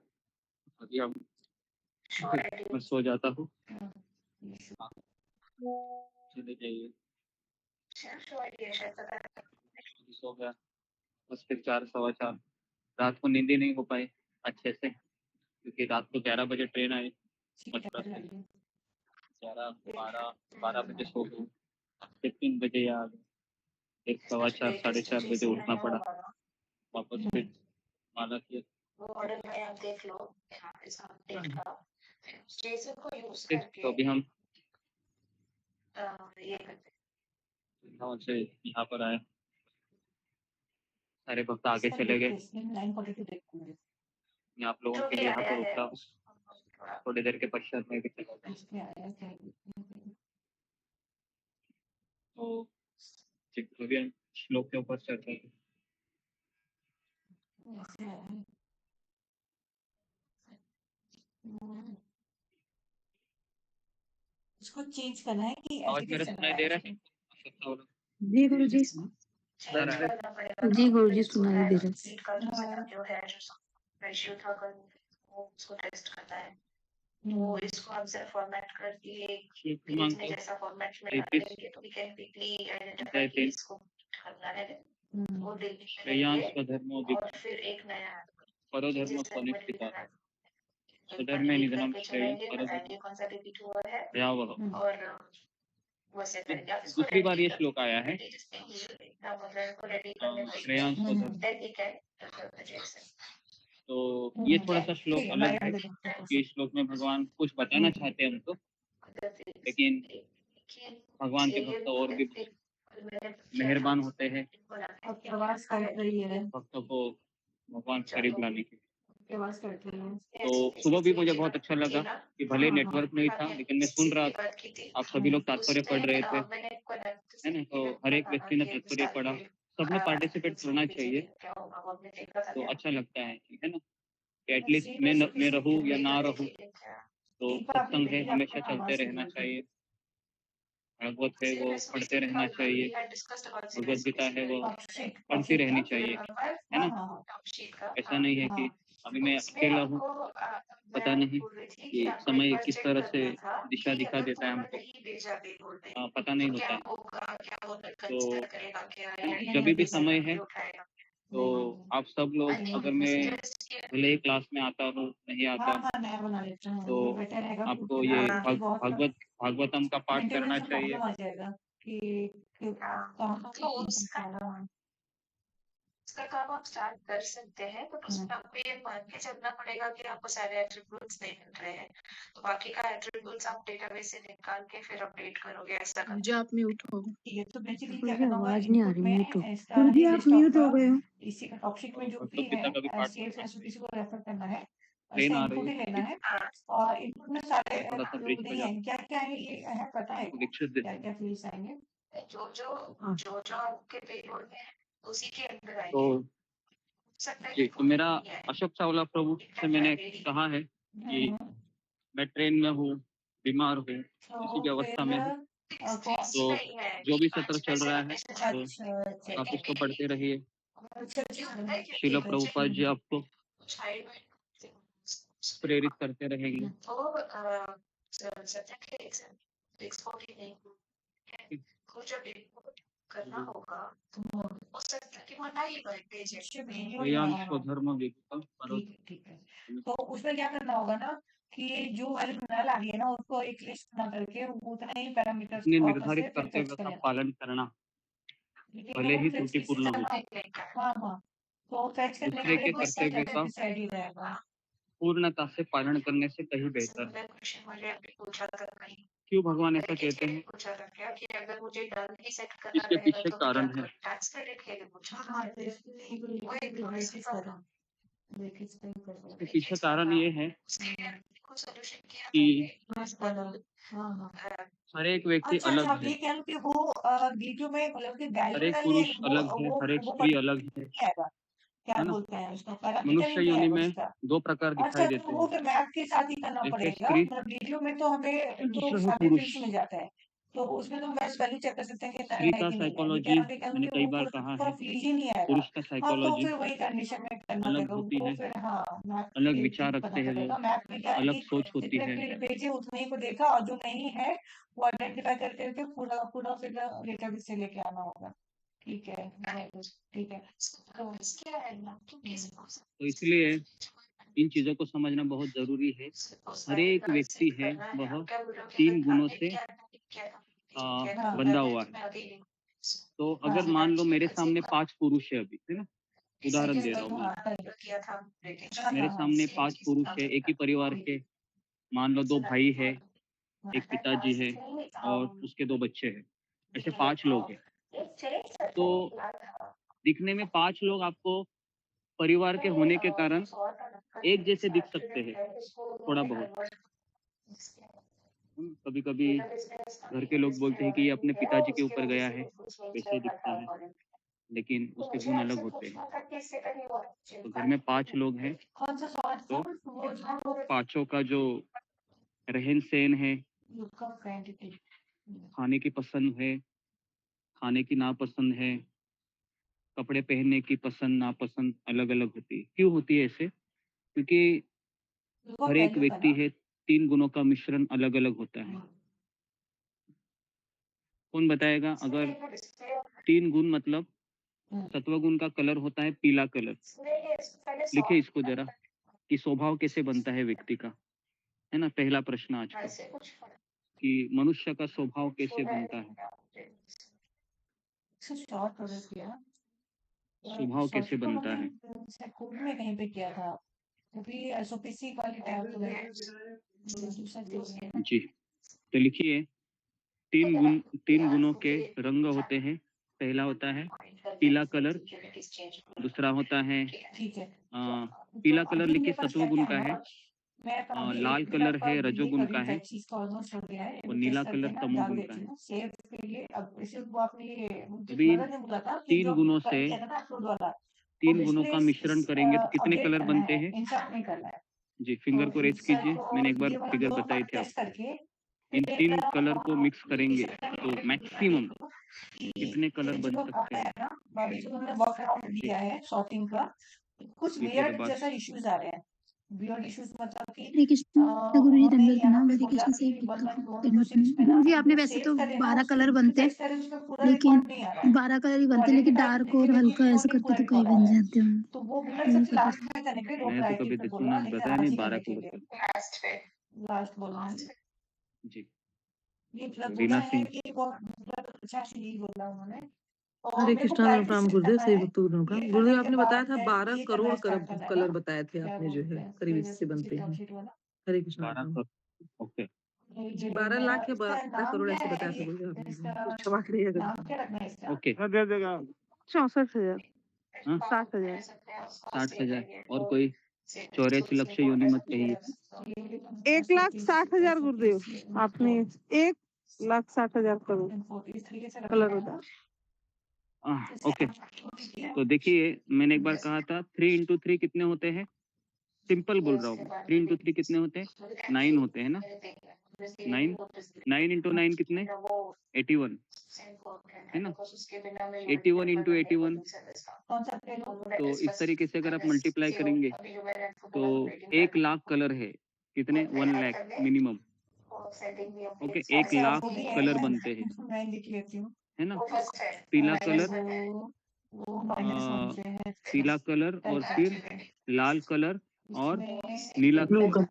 अभी हम मैं सो जाता हूँ, आप चले जाइए। अभी सो गया, बस फिर 4 सवा 4 रात को नींद ही नहीं हो पाई अच्छे से क्योंकि रात को 11 बजे ट्रेन आई मथुरा से। 12 बजे सो गए, फिर 3 बजे आ गए, फिर सवा 4 साढ़े 4 बजे उठना पड़ा, वापस फिर माला किया। तो अभी हम गाँव से यहाँ पर आए, सारे भक्त आगे चले गए, मैं आप लोगों के लिए यहाँ पर उतरा हूँ, थोड़ी देर के पश्चात मैं भी चला जाऊँ। तो चित्तूरियन श्लोक के ऊपर चर्चा की। इसको चेंज करना है कि आवाज ऐसे मेरा चल सुनाई रहा दे है रहा है? जी गुरु जी। आ रहा है? जी गुरु जी सुनाई दे रहा श्लोक क्रमांक 33 अध्याय 3 श्रेयांस स्वधर्मो परोधर्म स्वनिष्ठिता स्वधर्मे निधनम श्रेयः परधर्म भयावह। दूसरी बार ये श्लोक आया है, श्रेयांस स्वधर्म। तो ये थोड़ा सा श्लोक अलग है कि इस श्लोक में भगवान कुछ बताना चाहते हैं हमको, लेकिन भगवान के भक्त और भी मेहरबान होते हैं प्रवास कर रही है, भक्तों को भगवान करीब लाने के। प्रवास करते हैं। तो सुबह भी मुझे बहुत अच्छा लगा कि भले नेटवर्क नहीं था लेकिन मैं सुन रहा था, आप सभी लोग तात्पर्य पढ़ रहे थे, है ना? तो हर एक व्यक्ति ने तात्पर्य पढ़ा, सबने पार्टिसिपेट करना चाहिए, तो अच्छा लगता है ना? कि एटलीस्ट मैं रहूं या ना रहूं, तो सत्संग है हमेशा चलते रहना चाहिए, भागवत है वो पढ़ते रहना चाहिए, भगवत गीता है वो पढ़ती रहनी चाहिए, है ना? ऐसा नहीं है कि अभी मैं अकेला हूँ, पता नहीं कि समय किस तरह से दिशा दिखा देता है हमको, पता नहीं होता है। तो जब भी समय है तो आप सब लोग, अगर मैं भले ही क्लास में आता हूँ नहीं आता, तो आपको ये भागवतम का पाठ करना चाहिए। उसका काम आप स्टार्ट कर सकते हैं, बट उसमें आपको ये मान के चलना पड़ेगा कि आपको सारे एट्रीब्यूट्स नहीं मिल रहे हैं, तो बाकी का एट्रीब्यूट्स आप डेटाबेस से निकाल के फिर अपडेट करोगे, ऐसा करना। मुझे आप म्यूट हो। ये तो बेसिकली गुरु क्या जी करना होगा, आवाज नहीं आ इनपुट रही, में म्यूट हो। इसका गुरु जी ये आप लिस्ट म्यूट हो होगा, गए हो। इसी का टॉपिक में जो भी भगवत है गीता का भी पाठ सेल्स करना एसओपी चाहिए। को रेफर करना है, ट्रेन इसका आ इनपुट रही ही है, लेना है, और इनपुट में सारे थोड़ा सा जो ब्रिज नहीं बजा है, क्या क्या है ये है पता है, दीक्षित क्या क्या फील्ड्स आएंगे, जो जो हाँ। जो जो आपके पेरोल में है उसी के अंदर आएंगे। तो जी, तो मेरा अशोक चावला प्रभु से मैंने कहा है कि मैं ट्रेन में हूँ, बीमार हूँ, इसी की अवस्था में हूँ, तो जो भी सत्र चल रहा है तो आप उसको पढ़ते रहिए। शिला प्रभुपाद जी आपको प्रेरित करते रहेंगे। करना होगा तो हो सकता है कि वो नहीं भेजे। श्रेयांश स्वधर्म विगतम ठीक है, ठीक है। तो उसमें क्या करना होगा ना कि जो वाली प्रणाली आ रही है ना उसको एक लिस्ट बना करके वो उतना ही पैरामीटर्स अपने वापस निर्धारित से फिर फेच कर कर्तव्य का लेना। पालन करना, भले ही त्रुटिपूर्ण हो, हाँ, तो फैच करने दूसरे के के लिए बस कर्तव्य का डिसाइड ही रहेगा। पूर्णता से पालन करने से कहीं बेहतर है। क्यों भगवान ऐसा कहते हैं? इसके पीछे कारण है। इसके पीछे कारण ये है कि हर एक व्यक्ति अच्छा, अलग आप है, ये कह लो कि वो वीडियो में मतलब कि हर एक डायलॉग है, पुरुष वो अलग है, वो हर एक वो स्त्री अलग है, नहीं आएगा, क्या है ना? बोलते हैं उसको, पैरामीटर ही मनुष्य नहीं योनि आएगा में उसका। 2 प्रकार अच्छा, दिखाई तो देते वो हैं, फिर मैथ के साथ ही करना एक है पड़ेगा, स्त्री मतलब वीडियो में तो हमें और तो दूसरा है सामने पुरुष। प्रिंट में जाता है, तो उसमें तो हम बस वैल्यू चेक कर सकते हैं कि स्त्री है का कि नहीं है, साइकोलॉजी लेकिन आप ये कह लो मैंने कि कई वो बार पूरा कहा पूरा है, फील ही नहीं आएगा। पुरुष का हाँ, तो साइकोलॉजी फिर वही कंडीशन में करना अलग पड़ेगा होती उनको, है, फिर हाँ, मैथ अलग के विचार थ्रू रखते करना हैं पड़ेगा। लोग, मैथ में क्या है अलग कि सोच होती जितने है। भेजे उतने ही को देखा, और जो नहीं है वो आइडेंटिफाई करके पूरा पूरा फिर डेटाबेस से लेके आना होगा। ठीक है, ठीक है। तो इसलिए इन चीज़ों को समझना बहुत ज़रूरी है। हर एक व्यक्ति है वह 3 गुणों से बंधा हुआ है। तो अगर मान लो मेरे सामने 5 पुरुष है अभी, है ना? उदाहरण दे रहा हूँ मैं। मेरे सामने 5 पुरुष है, एक ही परिवार के, मान लो 2 भाई है, एक पिताजी है और उसके 2 बच्चे हैं। ऐसे 5 लोग हैं। तो दिखने में 5 लोग आपको परिवार के होने के कारण एक जैसे दिख सकते हैं, थोड़ा बहुत। कभी-कभी घर के लोग बोलते हैं कि ये अपने पिताजी के ऊपर गया है, वैसे दिखता है, लेकिन उसके गुण अलग होते हैं। तो घर में 5 लोग हैं, तो पाँचों का जो रहन-सहन है, खाने की पसंद है, खाने की नापसंद है, कपड़े पहनने की पसंद नापसंद अलग-अलग होती है। क्यों होती है ऐसे? क्योंकि हर एक व्यक्ति है, 3 गुणों का मिश्रण अलग-अलग होता है। कौन बताएगा? अगर 3 गुण मतलब सत्वगुण का कलर होता है पीला कलर। लिखिए इसको ज़रा कि स्वभाव कैसे बनता है व्यक्ति का, है ना? पहला प्रश्न आज का कि मनुष्य का स्वभाव कैसे बनता है? स्वभाव कैसे बनता है? स्कूल में कहीं पे किया था, अभी एसओपीसी वाली टैब तो है, दूसरा चीज़ है। जी, तो लिखिए 3 गुणों के रंग होते हैं। पहला होता है पीला कलर, दूसरा होता है ठीक है। पीला कलर लिखिए सत्वगुण का है, लाल कलर है रजोगुण का है और नीला कलर तमोगुण का है। अभी इन 3 गुणों से 3 गुणों का मिश्रण करेंगे तो कितने कलर बनते हैं? जी, फिंगर को रेज़ कीजिए। मैंने एक बार फिगर बताई थी आपको। इन 3 कलर को मिक्स करेंगे तो मैक्सिमम कितने कलर बन सकते हैं? दिया है सॉर्टिंग का, कुछ लिखिए वियर्ड द बात। जैसा इश्यूज आ रहे हैं। वियर्ड इश्यूज मतलब कि हरे कृष्ण गुरु जी, उन्होंने दंडवत यहाँ प्रणाम। पे हरे बोला कृष्ण से कि दंडवत 1.2 प्रणाम। में ना गुरु जी, आपने जो वैसे सेव तो करे ना 12 उसमें कलर जो बनते हैं, टेक्स्ट करे उसमें पूरा लेकिन रिकॉर्ड नहीं आ रहा है। 12 कलर ही तो बनते हैं, लेकिन आइडेंटिफाई डार्क करने और के लिए हल्का ऐसे इन्होंने करते पूरा तो कई रिकॉर्ड बन आया है। जाते होंगे। तो वो बोला तो ये सबसे पता लास्ट में करने के लिए मैं तो कभी पे सुना बोला, लेकिन बताया आज नहीं ही 12 करने को के लिए बताया। लास्ट बोला है। जी, ये मतलब बोला रीना है सिंह। कि बहुत मतलब अच्छा चीज बोला उन्होंने। और हरे मेरे को कृष्णा राम प्रैक्टिस राम गुरुदेव करना सही है, भक्तों का ये गुरुदेव, करने के आपने बताया बाद था मैं 12 ये करना करोड़ स्टार्ट करना है ना, कलर बताए थे क्या आपने, जो बोलते है हैं करीब इससे बनते हैं। वाला। हरे कृष्णा 12 राम। करोड़, ओके। 12 लाख या इसका 12 नाम करोड़ क्या ऐसे है बताया था ये, गुरुदेव आपने, इसका क्षमा करिएगा। नाम क्या रखना है इसका? ओके, दे देगा। 64,000, हाँ? 60,000। 60,000 और कोई 84 लक्ष योनि मत कहिए। 1,60,000 गुरुदेव, आपने 1,60,000 करोड़ इस तरीके से कलर रखना है। होता। ओके, तो देखिए मैंने एक बार कहा था 3 इंटू 3 कितने होते हैं? सिंपल बोल रहा हूँ मैं। 3 इंटू 3 कितने होते हैं? 9 होते हैं ना? 9 9 इंटू 9 कितने? 81, है ना? 81 इंटू 81, कौन सा पेन हो? तो इस तरीके से अगर आप मल्टीप्लाई करेंगे तो 1 लाख कलर है, कितने? 1 लाख मिनिमम। ओके, 1 अच्छा, लाख वो भी है, कलर बनते हैं, मैं लिख लेती हूँ। है ना? पीला कलर, वो -1 से है। पीला कलर और फिर लाल कलर और इसमें नीला कलर,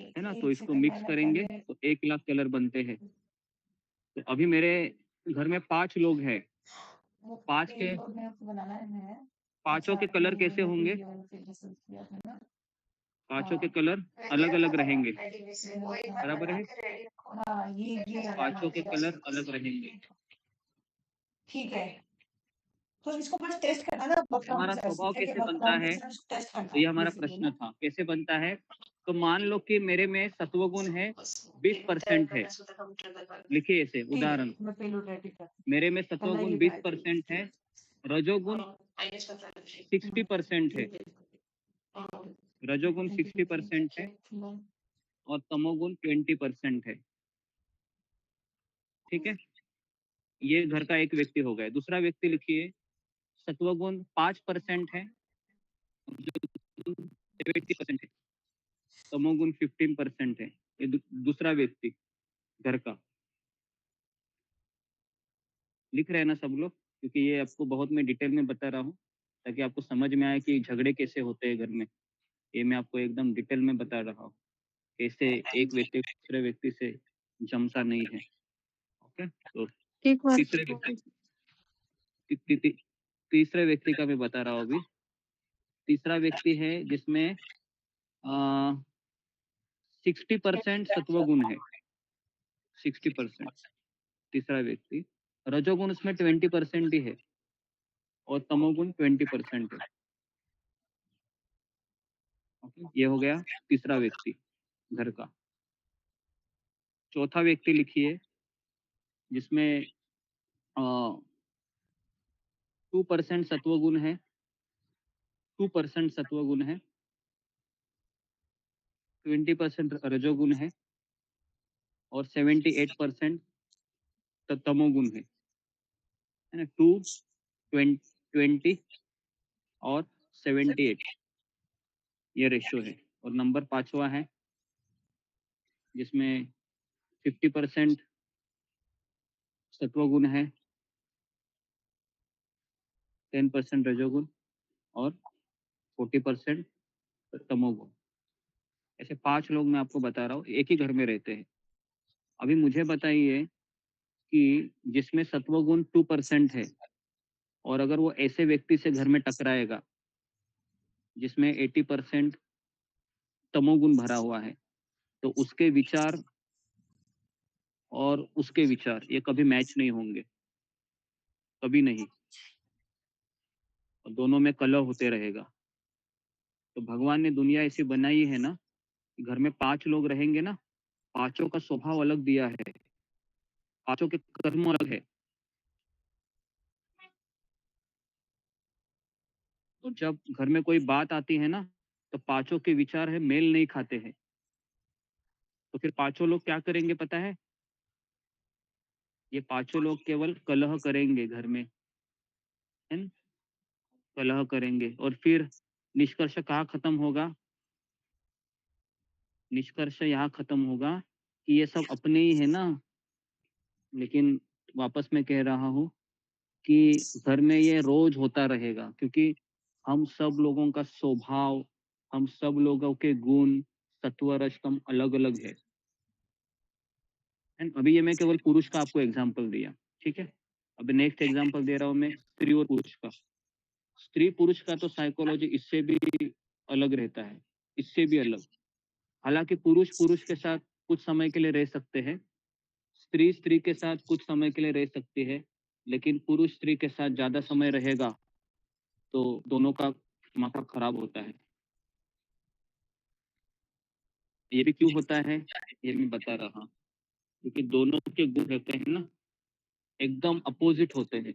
है ना? तो एक इसको सेकंड मिक्स मैंने करेंगे पहले तो 1 लाख कलर बनते हैं। तो अभी मेरे घर में 5 लोग हैं, पांच के बनाना है। पांचों के कलर कैसे होंगे? पांचों के कलर अलग अलग रहेंगे, बराबर है? हाँ, ये पांचों के कलर अलग रहेंगे। ठीक है, तो इसको बस टेस्ट करना ना, हमारा स्वभाव कैसे बनता है, टेस्ट करना तो ये हमारा प्रश्न था, कैसे बनता है? तो मान लो कि मेरे में सत्वगुण है 20% है, लिखिए ऐसे उदाहरण, मेरे में सत्वगुण 20% है, रजोगुण 60% है, रजोगुण 60% है और तमोगुण 20% है। ठीक है, ये घर का एक व्यक्ति हो गया। दूसरा व्यक्ति लिखिए, सत्वगुण 5% है, 70% है, तमोगुण 15% है। ये दूसरा व्यक्ति घर का। लिख रहे हैं ना सब लोग? क्योंकि ये आपको बहुत मैं डिटेल में बता रहा हूँ ताकि आपको समझ में आए कि झगड़े कैसे होते हैं घर में। ये मैं आपको एकदम डिटेल में बता रहा हूँ, कैसे एक व्यक्ति दूसरे व्यक्ति से जमता नहीं है। ओके, तो तीसरे व्यक्ति तीसरे व्यक्ति का मैं बता रहा हूँ अभी। तीसरा व्यक्ति है जिसमें 60% सत्वगुण है, 60%। तीसरा व्यक्ति, रजोगुण उसमें 20% ही है और तमोगुण 20% है। ओके, ये हो गया तीसरा व्यक्ति घर का। चौथा व्यक्ति लिखिए जिसमें 2% सत्वगुण है, 2% सत्वगुण है, 20% रजोगुण है और 78% तमोगुण है ना? 2, 20 और 78 ये रेशियो है। और नंबर पांचवा है जिसमें 50% सत्वगुण है, 10% रजोगुण और 40% तमोगुण। ऐसे 5 लोग मैं आपको बता रहा हूँ, एक ही घर में रहते हैं। अभी मुझे बताइए कि जिसमें सत्वगुण 2% है और अगर वो ऐसे व्यक्ति से घर में टकराएगा जिसमें 80% तमोगुण भरा हुआ है, तो उसके विचार और उसके विचार ये कभी मैच नहीं होंगे, कभी नहीं, और दोनों में कलह होते रहेगा। तो भगवान ने दुनिया ऐसी बनाई है ना, घर में 5 लोग रहेंगे ना, पांचों का स्वभाव अलग दिया है, पांचों के कर्म अलग है। तो जब घर में कोई बात आती है ना, तो पांचों के विचार है मेल नहीं खाते हैं, तो फिर पांचों लोग क्या करेंगे पता है? ये पांचों लोग केवल कलह करेंगे घर में, है ना? कलह करेंगे और फिर निष्कर्ष कहाँ खत्म होगा? निष्कर्ष यहाँ खत्म होगा कि ये सब अपने ही है ना। लेकिन वापस मैं कह रहा हूँ कि घर में ये रोज होता रहेगा, क्योंकि हम सब लोगों का स्वभाव, हम सब लोगों के गुण, सत्व रज तम अलग अलग है। एंड अभी ये मैं केवल पुरुष का आपको एग्जाम्पल दिया, ठीक है? अभी नेक्स्ट एग्जाम्पल दे रहा हूँ मैं स्त्री और पुरुष का। स्त्री पुरुष का तो साइकोलॉजी इससे भी अलग रहता है, इससे भी अलग। हालांकि पुरुष पुरुष के साथ कुछ समय के लिए रह सकते हैं, स्त्री स्त्री के साथ कुछ समय के लिए रह सकती है, लेकिन पुरुष स्त्री के साथ ज्यादा समय रहेगा तो दोनों का माथा खराब होता है। ये भी क्यों होता है ये मैं बता रहा हूँ, क्योंकि दोनों के गुण रहते हैं ना, एकदम अपोजिट होते हैं।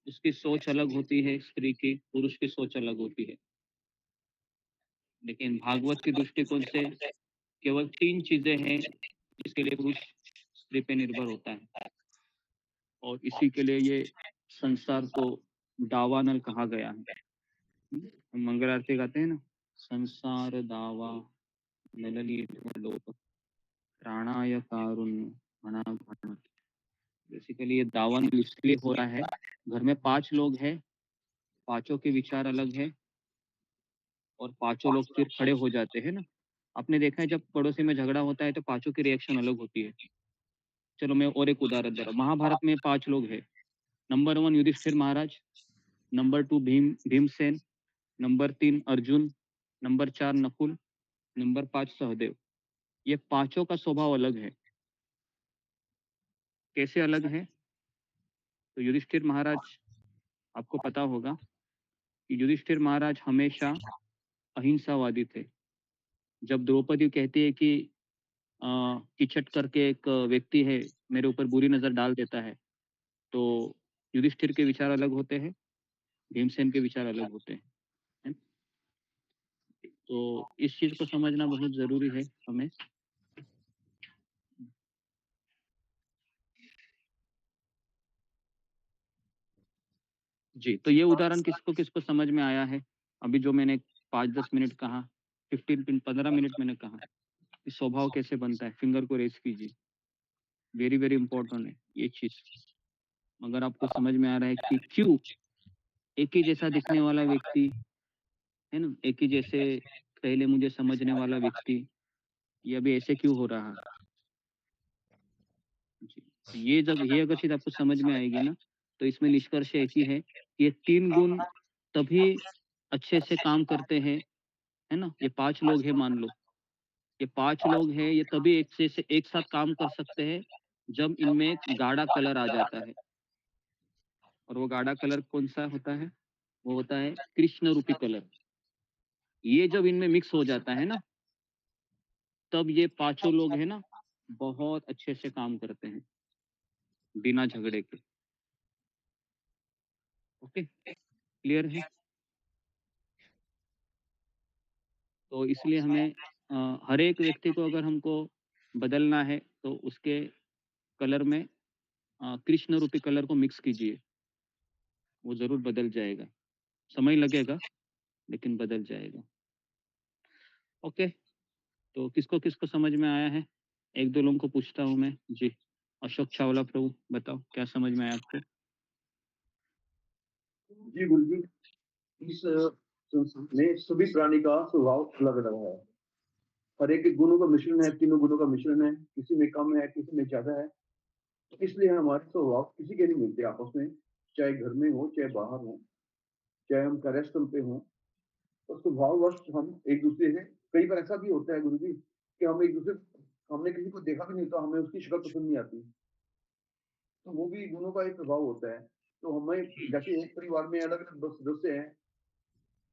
उसकी सोच अलग होती है स्त्री की, पुरुष की सोच अलग होती है। लेकिन भागवत के दृष्टिकोण से केवल 3 चीजें हैं जिसके लिए पुरुष स्त्री पे निर्भर होता है, और इसी के लिए ये संसार को दावानल कहा गया है। हम मंगल आरती गाते हैं ना, संसार दावा नलनीत लोक प्राणाय कारुण्य मना। बेसिकली ये दावन इसलिए हो रहा है, घर में 5 लोग हैं, पांचों के विचार अलग है और पांचों लोग फिर खड़े हो जाते हैं ना। आपने देखा है जब पड़ोसी में झगड़ा होता है तो पांचों की रिएक्शन अलग होती है। चलो मैं और एक उदाहरण दे रहा हूँ। महाभारत में 5 लोग हैं, number 1 Yudhishthir Maharaj, number 2 Bhimsen, number 3 Arjun, number 4 Nakul, number 5 Sahdev. ये पांचों का स्वभाव अलग है। कैसे अलग है? तो युधिष्ठिर महाराज, आपको पता होगा कि युधिष्ठिर महाराज हमेशा अहिंसावादी थे। जब द्रौपदी कहती है कि किचट करके एक व्यक्ति है, मेरे ऊपर बुरी नजर डाल देता है, तो युधिष्ठिर के विचार अलग होते हैं, भीमसेन के विचार अलग होते हैं, है? तो इस चीज को समझना बहुत जरूरी है हमें। जी, तो ये उदाहरण किसको किसको समझ में आया है? अभी जो मैंने 5-10 मिनट कहा, 15 मिनट मैंने कहा कि स्वभाव कैसे बनता है, फिंगर को रेस कीजिए। वेरी वेरी इंपॉर्टेंट है ये चीज। अगर आपको समझ में आ रहा है कि क्यों एक ही जैसा दिखने वाला व्यक्ति, है ना, एक ही जैसे पहले मुझे समझने वाला व्यक्ति, ये अभी ऐसे क्यों हो रहा है? जी, तो ये अगर चीज आपको समझ में आएगी ना, तो इसमें निष्कर्ष एक ही है कि ये 3 गुण तभी अच्छे से काम करते हैं, है ना? ये 5 लोग हैं मान लो, ये 5 लोग हैं, ये तभी एक साथ काम कर सकते हैं जब इनमें एक गाढ़ा कलर आ जाता है। और वो गाढ़ा कलर कौन-सा होता है? वो होता है कृष्ण रूपी कलर। ये जब इनमें मिक्स हो जाता है ना, तब ये पाँचों लोग हैं ना, बहुत अच्छे से काम करते हैं, बिना झगड़े के। ओके, क्लियर है? तो इसलिए हमें हर एक व्यक्ति को अगर हमको बदलना है, तो उसके कलर में कृष्ण रूपी कलर को मिक्स कीजिए, वो ज़रूर बदल जाएगा। समय लगेगा, लेकिन बदल जाएगा। ओके, तो किसको-किसको समझ में आया है? 1-2 लोगों को पूछता हूँ मैं। जी, अशोक चावला प्रभु, बताओ क्या समझ में आया आपको? जी गुरुजी, इस संसार में सभी प्राणी का स्वभाव अलग-अलग है। हर एक के गुणों का मिश्रण है, तीनों गुणों का मिश्रण है, किसी में कम है, किसी में ज़्यादा है। तो इसलिए हमारे स्वभाव किसी के नहीं मिलते आपस में, चाहे घर में हो, चाहे बाहर हो, चाहे हम कार्यस्थल पे हों। तो स्वभाववश हम एक-दूसरे से कई बार ऐसा भी होता है गुरुजी कि हम एक-दूसरे हमने किसी को देखा भी नहीं होता, हमें उसकी शक्ल पसंद नहीं आती। तो वो भी गुणों का एक प्रभाव होता है। तो हमें जैसे एक परिवार में अलग-अलग 10 सदस्य हैं,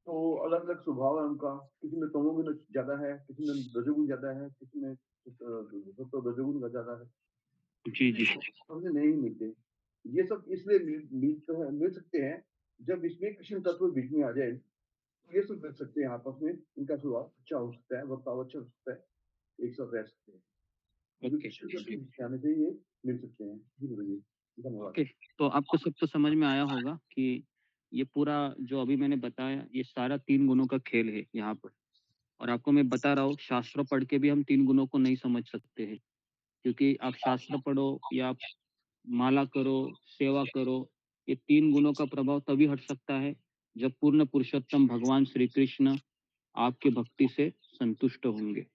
तो अलग-अलग स्वभाव है उनका। किसी में तमोगुण ज़्यादा है, किसी में रजोगुण ज़्यादा है, किसी में तो रजोगुण का ज़्यादा है। जी, जी। हमसे नहीं मिलते। ये सब इसलिए मिल सकते हैं, जब इसमें कृष्ण तत्व बीच में आ जाए, तो ये सब मिल सकते हैं आपस में, इनका स्वभाव अच्छा हो सकता है, बर्ताव अच्छा हो सकता है, एक साथ रह सकते हैं। क्योंकि ओके, कृष्ण तत्व जी। बीच में आने से ये मिल सकते हैं। जी गुरुजी, धन्यवाद। ओके, तो आपको सबको समझ में आया होगा कि ये पूरा जो अभी मैंने बताया, ये सारा 3 गुणों का खेल है यहाँ पर। और आपको मैं बता रहा हूँ, शास्त्र पढ़ के भी हम 3 गुणों को नहीं समझ सकते हैं, क्योंकि आप शास्त्र पढ़ो या आप माला करो, सेवा करो, ये 3 गुणों का प्रभाव तभी हट सकता है, जब पूर्ण पुरुषोत्तम भगवान श्री कृष्ण आपकी भक्ति से संतुष्ट होंगे।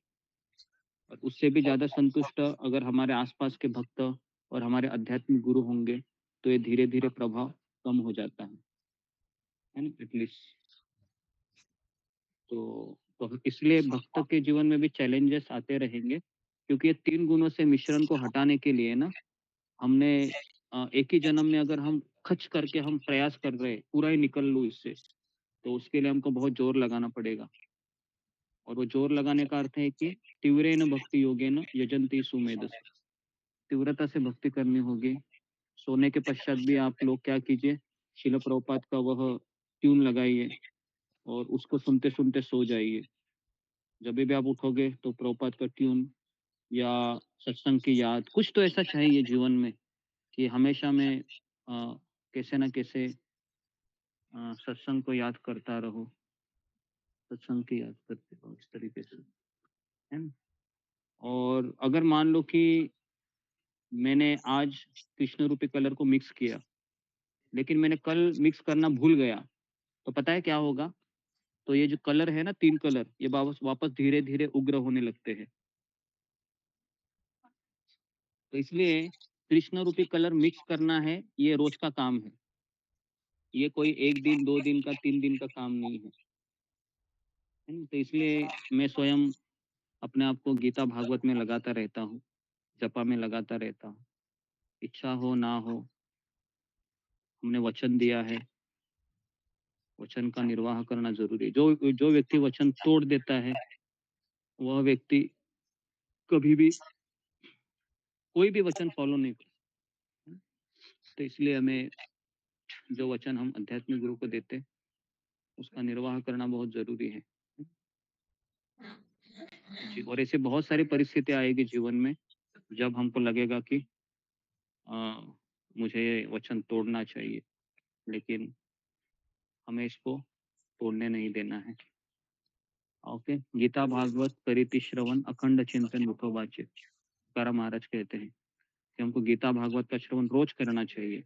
और उससे भी ज़्यादा संतुष्ट अगर हमारे आसपास के भक्त और हमारे आध्यात्मिक गुरु होंगे, तो ये धीरे-धीरे प्रभाव कम हो जाता है ना? एटलीस्ट तो इसलिए भक्त के जीवन में भी चैलेंजेस आते रहेंगे, क्योंकि ये 3 गुणों से मिश्रण को हटाने के लिए ना, हमने एक ही जन्म में अगर हम खच करके हम प्रयास कर रहे हैं, पूरा ही निकल लूँ इससे, तो उसके लिए हमको बहुत जोर लगाना पड़ेगा। और वो जोर लगाने का अर्थ है कि तीव्रेन भक्ति योगेन यजन्ति सुमेधस। तीव्रता से भक्ति करनी होगी। सोने के पश्चात भी आप लोग क्या कीजिए, शिल प्रभुपाद का वह ट्यून लगाइए और उसको सुनते-सुनते सो जाइए। जब भी आप उठोगे तो प्रभुपाद का ट्यून या सत्संग की याद, कुछ तो ऐसा चाहिए जीवन में कि हमेशा मैं कैसे न कैसे सत्संग को याद करता रहूँ, सत्संग की याद करते रहो, इस तरीके से, है ना? और अगर मान लो कि मैंने आज कृष्ण रूपी कलर को मिक्स किया, लेकिन मैंने कल मिक्स करना भूल गया, तो पता है क्या होगा? तो ये जो कलर है ना, 3 कलर, ये वापस वापस धीरे-धीरे उग्र होने लगते हैं। तो इसलिए कृष्ण रूपी कलर मिक्स करना है, ये रोज का काम है। ये कोई 1 दिन, 2 दिन का, 3 दिन का काम नहीं है ना? तो इसलिए मैं स्वयं अपने आप को गीता भागवत में लगाता रहता हूँ, जपा में लगाता रहता हूँ। इच्छा हो ना हो, हमने वचन दिया है, वचन का निर्वाह करना ज़रूरी है। जो जो व्यक्ति वचन तोड़ देता है, वह व्यक्ति कभी भी कोई भी वचन फ़ॉलो नहीं करता। तो इसलिए हमें जो वचन हम आध्यात्मिक गुरु को देते हैं, उसका निर्वाह करना बहुत ज़रूरी है। जी, और ऐसे बहुत सारी परिस्थितियाँ आएगी जीवन में, जब हमको लगेगा कि अ, मुझे ये वचन तोड़ना चाहिए, लेकिन हमें इसको तोड़ने नहीं देना है। ओके, गीता भागवत परिति श्रवण अखंड चिंतन विठोबाचे, तुकाराम महाराज कहते हैं कि हमको गीता भागवत का श्रवण रोज करना चाहिए,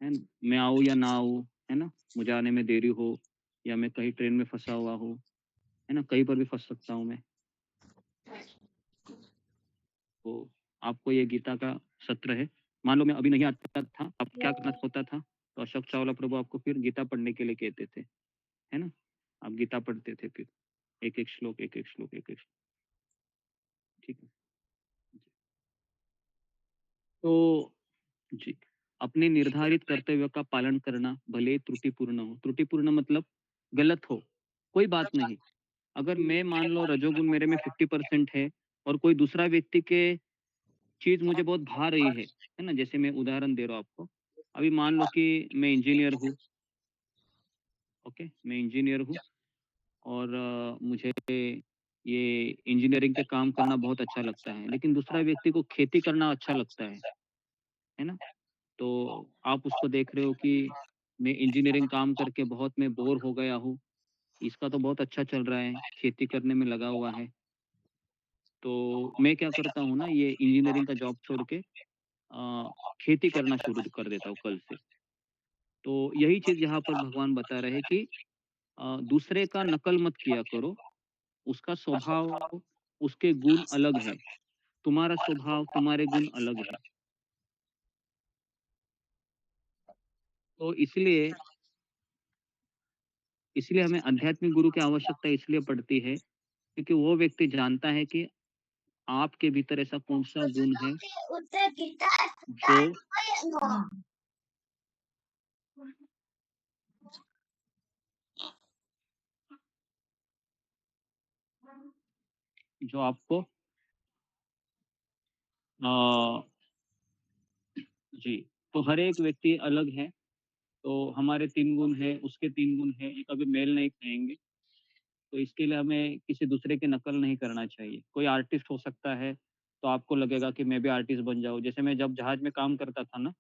है ना? मैं आऊँ या ना आऊँ, है ना? मुझे आने में देरी हो या मैं कहीं ट्रेन में फँसा हुआ हूँ, है ना? कहीं पर भी फँस सकता हूँ मैं। तो आपको ये गीता का सत्र है। मान लो मैं अभी नहीं आता था, अब क्या करना होता था? तो अशोक चावला प्रभु आपको फिर गीता पढ़ने के लिए कहते थे, है ना? आप गीता पढ़ते थे फिर, एक-एक श्लोक, एक-एक श्लोक, एक-एक श्लोक, ठीक है? जी। तो जी, अपने निर्धारित कर्तव्य का पालन करना, भले ही त्रुटिपूर्ण हो। त्रुटिपूर्ण मतलब गलत हो, कोई बात नहीं। अगर मैं मान लो रजोगुण मेरे में 50% है और कोई दूसरा व्यक्ति के चीज़ मुझे बहुत भा रही है ना? जैसे मैं उदाहरण दे रहा हूँ आपको। अभी मान लो कि मैं इंजीनियर हूँ, ओके? मैं इंजीनियर हूँ और मुझे ये इंजीनियरिंग के काम करना बहुत अच्छा लगता है, लेकिन दूसरा व्यक्ति को खेती करना अच्छा लगता है ना? तो आप उसको देख रहे हो कि मैं इंजीनियरिंग काम करके बहुत मैं बोर हो गया हूँ, इसका तो बहुत अच्छा चल रहा है, खेती करने में लगा हुआ है। तो मैं क्या करता हूँ ना, ये इंजीनियरिंग का जॉब छोड़ के खेती करना शुरू कर देता हूँ कल से। तो यही चीज़ यहाँ पर भगवान बता रहे हैं कि दूसरे का नकल मत किया करो, उसका स्वभाव, उसके गुण अलग है, तुम्हारा स्वभाव, तुम्हारे गुण अलग है। तो इसलिए हमें आध्यात्मिक गुरु की आवश्यकता इसलिए पड़ती है, क्योंकि वो व्यक्ति जानता है कि आपके भीतर ऐसा कौन-सा गुण है जो जो आपको अ, जी, तो हर एक व्यक्ति अलग है, तो हमारे 3 गुण हैं, उसके 3 गुण हैं, ये कभी मेल नहीं खाएँगे। तो इसके लिए हमें किसी दूसरे की नकल नहीं करना चाहिए। कोई आर्टिस्ट हो सकता है, तो आपको लगेगा कि मैं भी आर्टिस्ट बन जाऊँ। जैसे मैं जब जहाज में काम करता था ना,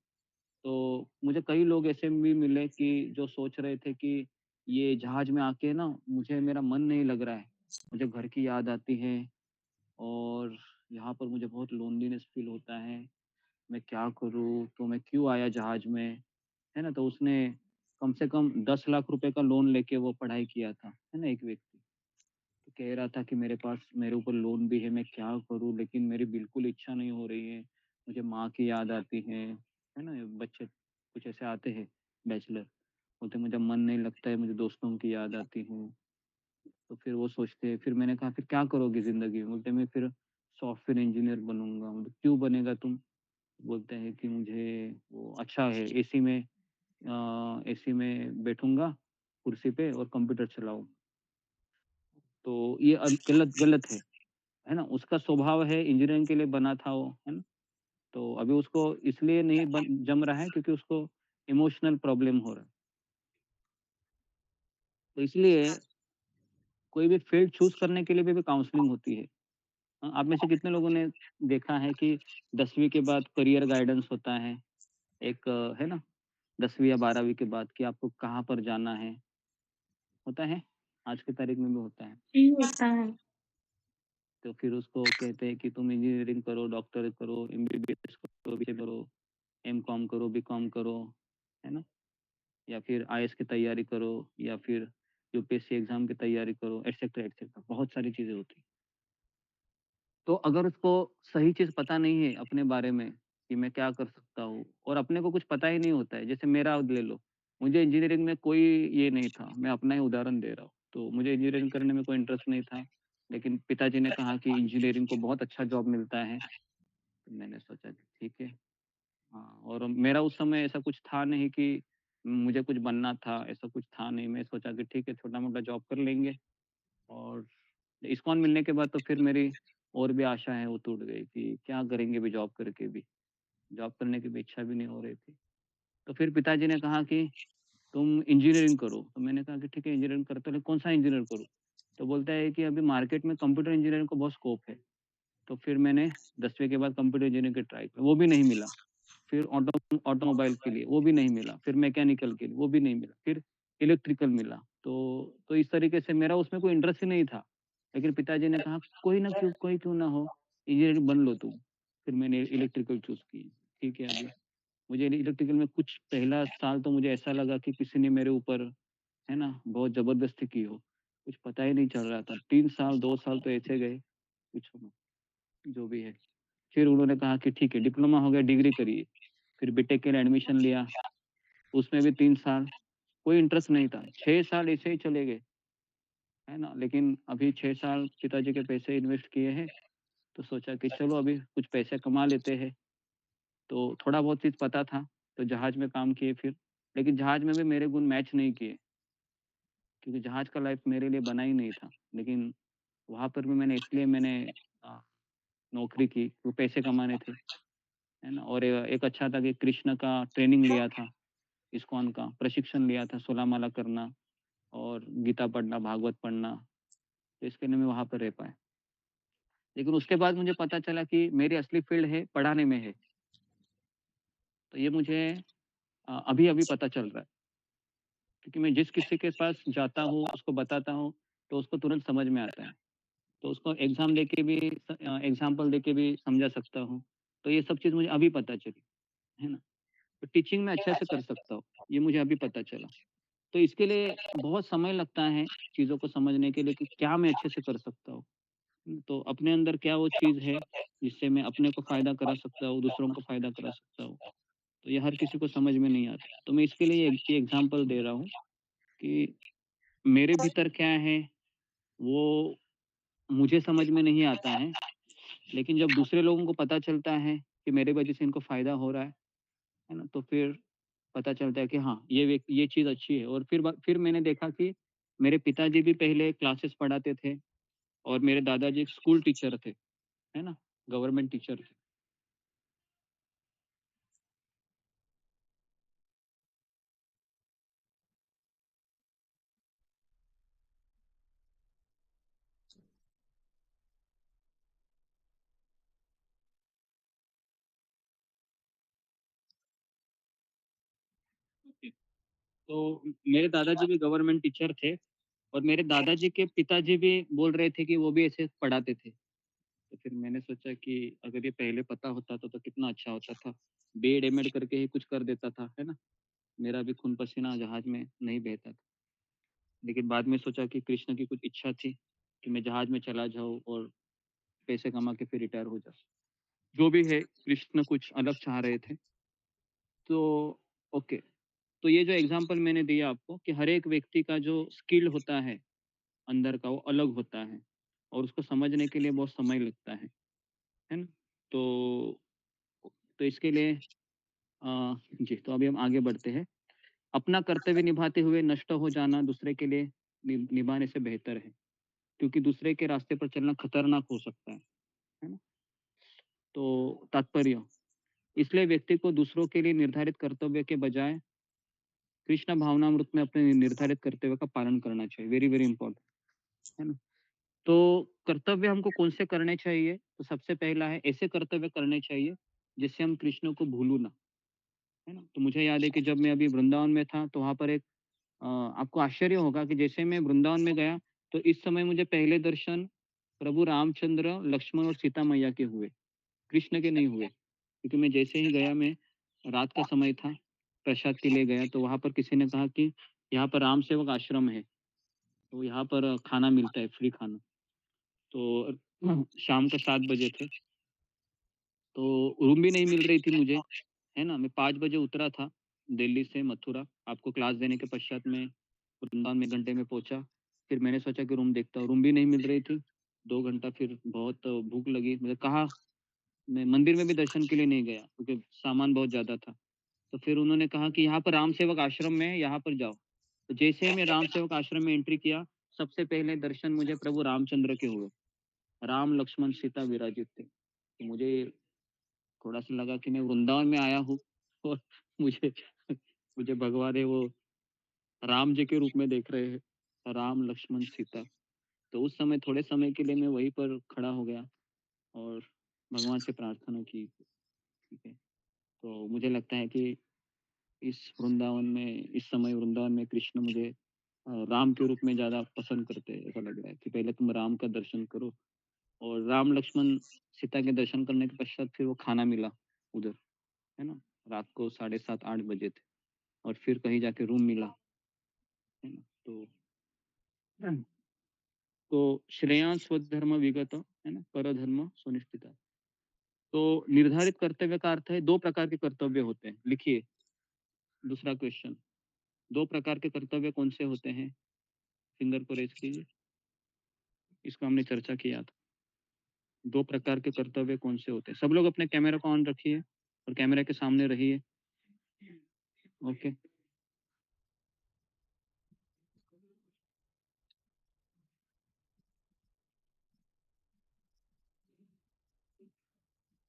तो मुझे कई लोग ऐसे भी मिले कि जो सोच रहे थे कि ये जहाज में आके ना मुझे मेरा मन नहीं लग रहा है, मुझे घर की याद आती है और यहाँ पर मुझे बहुत लोनलीनेस फील होता है, मैं क्या करूँ? तो मैं क्यों आया जहाज में, है ना? तो उसने कम से कम 10 लाख रुपए का लोन लेके वो पढ़ाई किया था, है ना? एक व्यक्ति। तो कह रहा था कि मेरे पास मेरे ऊपर लोन भी है, मैं क्या करूँ? लेकिन मेरी बिल्कुल इच्छा नहीं हो रही है, मुझे माँ की याद आती है ना? बच्चे कुछ ऐसे आते हैं बैचलर, बोलते मुझे मन नहीं लगता है, मुझे दोस्तों की याद आती है। तो फिर वो सोचते हैं, फिर मैंने कहा फिर क्या करोगे ज़िंदगी में? बोलते मैं फिर सॉफ्टवेयर इंजीनियर बनूँगा। मतलब क्यों बनेगा तुम? बोलते हैं कि मुझे वो अच्छा है एसी में बैठूँगा कुर्सी पे और कंप्यूटर चलाऊँ। तो ये गलत गलत है ना? उसका स्वभाव है इंजीनियरिंग के लिए बना था वो, है ना? तो अभी उसको इसलिए नहीं जम रहा है क्योंकि उसको इमोशनल प्रॉब्लम हो रहा है। तो इसलिए कोई भी फील्ड चूज़ करने के लिए भी काउंसलिंग होती है। आप में से कितने लोगों ने देखा है कि 10वीं के बाद करियर गाइडेंस होता है? एक है ना? 10वीं या 12वीं के बाद कि आपको कहाँ पर जाना है, होता है? आज की तारीख में भी होता है। होता है। तो फिर उसको कहते हैं कि तुम इंजीनियरिंग करो, डॉक्टर करो, एमबीबीएस करो, बीए करो, एमकॉम करो, बीकॉम करो, है ना? या फिर आईएएस की तैयारी करो या फिर यूपीएससी एग्ज़ाम की तैयारी करो, एटसेट्रा, एटसेट्रा बहुत सारी चीज़ें होती हैं। तो अगर उसको सही चीज़ पता नहीं है अपने बारे में, कि मैं क्या कर सकता हूँ, और अपने को कुछ पता ही नहीं होता है। जैसे मेरा ले लो, मुझे इंजीनियरिंग में कोई ये नहीं था, मैं अपना ही उदाहरण दे रहा हूँ। तो मुझे इंजीनियरिंग करने में कोई इंटरेस्ट नहीं था, लेकिन पिताजी ने कहा कि इंजीनियरिंग को बहुत अच्छा जॉब मिलता है, तो मैंने सोचा कि ठीक है। हाँ, और मेरा उस समय ऐसा कुछ था नहीं कि मुझे कुछ बनना था, ऐसा कुछ था नहीं। मैं सोचा कि ठीक है, छोटा-मोटा जॉब कर लेंगे, और इस्कॉन मिलने के बाद तो फिर मेरी और भी आशाएँ वो टूट गई कि क्या करेंगे अभी जॉब करके भी? जॉब करने की भी इच्छा भी नहीं हो रही थी। तो फिर पिताजी ने कहा कि तुम इंजीनियरिंग करो, तो मैंने कहा कि ठीक है इंजीनियरिंग करता हूँ, लेकिन कौन-सा इंजीनियर करूँ? तो बोलता है कि अभी मार्केट में कंप्यूटर इंजीनियरिंग को बहुत स्कोप है। तो फिर मैंने 10वीं के बाद कंप्यूटर इंजीनियरिंग की ट्राई की, वो भी नहीं मिला। फिर ऑटोमोबाइल के लिए, वो भी नहीं मिला। फिर मैकेनिकल के लिए, वो भी नहीं मिला। फिर इलेक्ट्रिकल मिला। तो इस तरीके से मेरा उसमें कोई इंटरेस्ट ही नहीं था। लेकिन पिताजी ने कहा, कोई क्यों ना हो, इंजीनियर बन लो तुम। फिर मैंने इलेक्ट्रिकल चूज़ की। ठीक है, अभी मुझे इलेक्ट्रिकल में कुछ पहला साल तो मुझे ऐसा लगा कि किसी ने मेरे ऊपर, है ना, बहुत ज़बरदस्ती की हो। कुछ पता ही नहीं चल रहा था। 3 साल, 2 साल तो ऐसे गए, पूछो मत, जो भी है। फिर उन्होंने कहा कि ठीक है, डिप्लोमा हो गया, डिग्री करिए। फिर बीटेक के लिए एडमिशन लिया, उसमें भी 3 साल, कोई इंटरेस्ट नहीं था। 6 साल ऐसे ही चले गए, है ना? लेकिन अभी 6 साल पिताजी के पैसे इन्वेस्ट किए हैं, तो सोचा कि चलो अभी कुछ पैसे कमा लेते हैं। तो थोड़ा बहुत चीज़ पता था, तो जहाज में काम किए फिर। लेकिन जहाज में भी मेरे गुण मैच नहीं किए, क्योंकि जहाज का लाइफ़ मेरे लिए बना ही नहीं था। लेकिन वहाँ पर भी मैंने अ, नौकरी की, वो पैसे कमाने थे, है ना? और एक अच्छा था कि कृष्ण का ट्रेनिंग लिया था, इस्कॉन का प्रशिक्षण लिया था, 16 माला करना और गीता पढ़ना, भागवत पढ़ना, तो इसके लिए मैं वहाँ पर रह पाया। लेकिन उसके बाद मुझे पता चला कि मेरी असली फ़ील्ड है, पढ़ाने में है। तो ये मुझे अभी-अभी पता चल रहा है, क्योंकि मैं जिस किसी के पास जाता हूँ, उसको बताता हूँ, तो उसको तुरंत समझ में आता है। तो उसको एग्ज़ाम्पल देके भी समझा सकता हूँ। तो ये सब चीज़ मुझे अभी पता चली, है ना? तो टीचिंग में अच्छे से कर सकता हूँ, ये मुझे अभी पता चला। तो इसके लिए बहुत समय लगता है चीज़ों को समझने के लिए कि क्या मैं अच्छे से कर सकता हूँ। तो अपने अंदर क्या वो चीज़ है जिससे मैं अपने को फ़ायदा करा सकता हूँ, दूसरों को फ़ायदा करा सकता हूँ। तो ये हर किसी को समझ में नहीं आता। तो मैं इसके लिए ये एग्ज़ाम्पल दे रहा हूँ कि मेरे भीतर क्या है, वो मुझे समझ में नहीं आता है। लेकिन जब दूसरे लोगों को पता चलता है कि मेरे वजह से इनको फ़ायदा हो रहा है ना? तो फिर पता चलता है कि हाँ, ये चीज़ अच्छी है। और फिर मैंने देखा कि मेरे पिताजी भी पहले क्लासेस पढ़ाते थे, और मेरे दादाजी एक स्कूल टीचर थे, है ना? गवर्नमेंट टीचर थे। तो मेरे दादाजी भी गवर्नमेंट टीचर थे, और मेरे दादाजी के पिताजी भी बोल रहे थे कि वो भी ऐसे पढ़ाते थे। तो फिर मैंने सोचा कि अगर ये पहले पता होता तो कितना अच्छा होता था। बीएड, एमएड करके ही कुछ कर देता था, है ना? मेरा भी खून पसीना जहाज में नहीं बहता था। लेकिन बाद में सोचा कि कृष्ण की कुछ इच्छा थी कि मैं जहाज में चला जाऊँ और पैसे कमा के फिर रिटायर हो जाऊँ। जो भी है, कृष्ण कुछ अलग चाह रहे थे। तो ओके, तो ये जो एग्ज़ाम्पल मैंने दिया आपको कि हर एक व्यक्ति का जो स्किल होता है अंदर का, वो अलग होता है, और उसको समझने के लिए बहुत समय लगता है ना? तो इसके लिए जी, तो अभी हम आगे बढ़ते हैं। अपना कर्तव्य निभाते हुए नष्ट हो जाना दूसरे के लिए निभाने से बेहतर है, क्योंकि दूसरे के रास्ते पर चलना खतरनाक हो सकता है ना? तो तात्पर्य, इसलिए व्यक्ति को दूसरों के लिए निर्धारित कर्तव्य के बजाय कृष्ण भावनामृत में अपने निर्धारित कर्तव्य का पालन करना चाहिए। वेरी, वेरी इंपॉर्टेंट, है ना? तो कर्तव्य हमको कौन से करने चाहिए? तो सबसे पहला है, ऐसे कर्तव्य करने चाहिए जिससे हम कृष्ण को भूलूँ ना, है ना? तो मुझे याद है कि जब मैं अभी वृंदावन में था, तो वहाँ पर एक आपको आश्चर्य होगा कि जैसे मैं वृंदावन में गया, तो इस समय मुझे पहले दर्शन प्रभु रामचंद्र, लक्ष्मण और सीता मैया के हुए, कृष्ण के नहीं हुए। क्योंकि मैं जैसे ही गया, मैं रात का समय था, प्रसाद के लिए गया, तो वहाँ पर किसी ने कहा कि यहाँ पर राम सेवक आश्रम है, तो यहाँ पर खाना मिलता है, फ्री खाना। तो शाम के 7 बजे थे। तो रूम भी नहीं मिल रही थी मुझे, है ना? मैं 5 बजे उतरा था दिल्ली से मथुरा, आपको क्लास देने के पश्चात मैं वृंदावन में घंटे में पहुँचा। फिर मैंने सोचा कि रूम देखता हूँ, रूम भी नहीं मिल रही थी। 2 घंटा फिर बहुत भूख लगी, मतलब कहाँ मैं मंदिर में भी दर्शन के लिए नहीं गया क्योंकि सामान बहुत ज़्यादा था। तो फिर उन्होंने कहा कि यहाँ पर राम सेवक आश्रम में है, यहाँ पर जाओ। तो जैसे ही मैं राम सेवक आश्रम में एंट्री किया, सबसे पहले दर्शन मुझे प्रभु रामचंद्र के हुए। राम, लक्ष्मण, सीता विराजित थे। तो मुझे थोड़ा-सा लगा कि मैं वृंदावन में आया हूँ और मुझे मुझे भगवान है वो राम जी के रूप में देख रहे हैं। राम, लक्ष्मण, सीता। तो उस समय थोड़े समय के लिए मैं वहीं पर खड़ा हो गया और भगवान से प्रार्थना की, ठीक है। तो मुझे लगता है कि इस समय वृंदावन में कृष्ण मुझे राम के रूप में ज़्यादा पसंद करते हैं, ऐसा लग रहा है कि पहले तुम राम का दर्शन करो और राम, लक्ष्मण, सीता के दर्शन करने के पश्चात फिर वो खाना मिला उधर, है ना? रात को 7:30-8 बजे थे और फिर कहीं जाके रूम मिला, है ना? तो श्रेयांस स्वधर्म विगत, है ना? परधर्म सुनिश्चिता। तो निर्धारित कर्तव्य का अर्थ है 2 प्रकार के कर्तव्य होते हैं। लिखिए दूसरा क्वेश्चन, 2 प्रकार के कर्तव्य कौन से होते हैं? फिंगर को रेज़ कीजिए। इसको हमने चर्चा किया था। 2 प्रकार के कर्तव्य कौन से होते हैं? सब लोग अपने कैमरा को ऑन रखिए और कैमरा के सामने रहिए। ओके।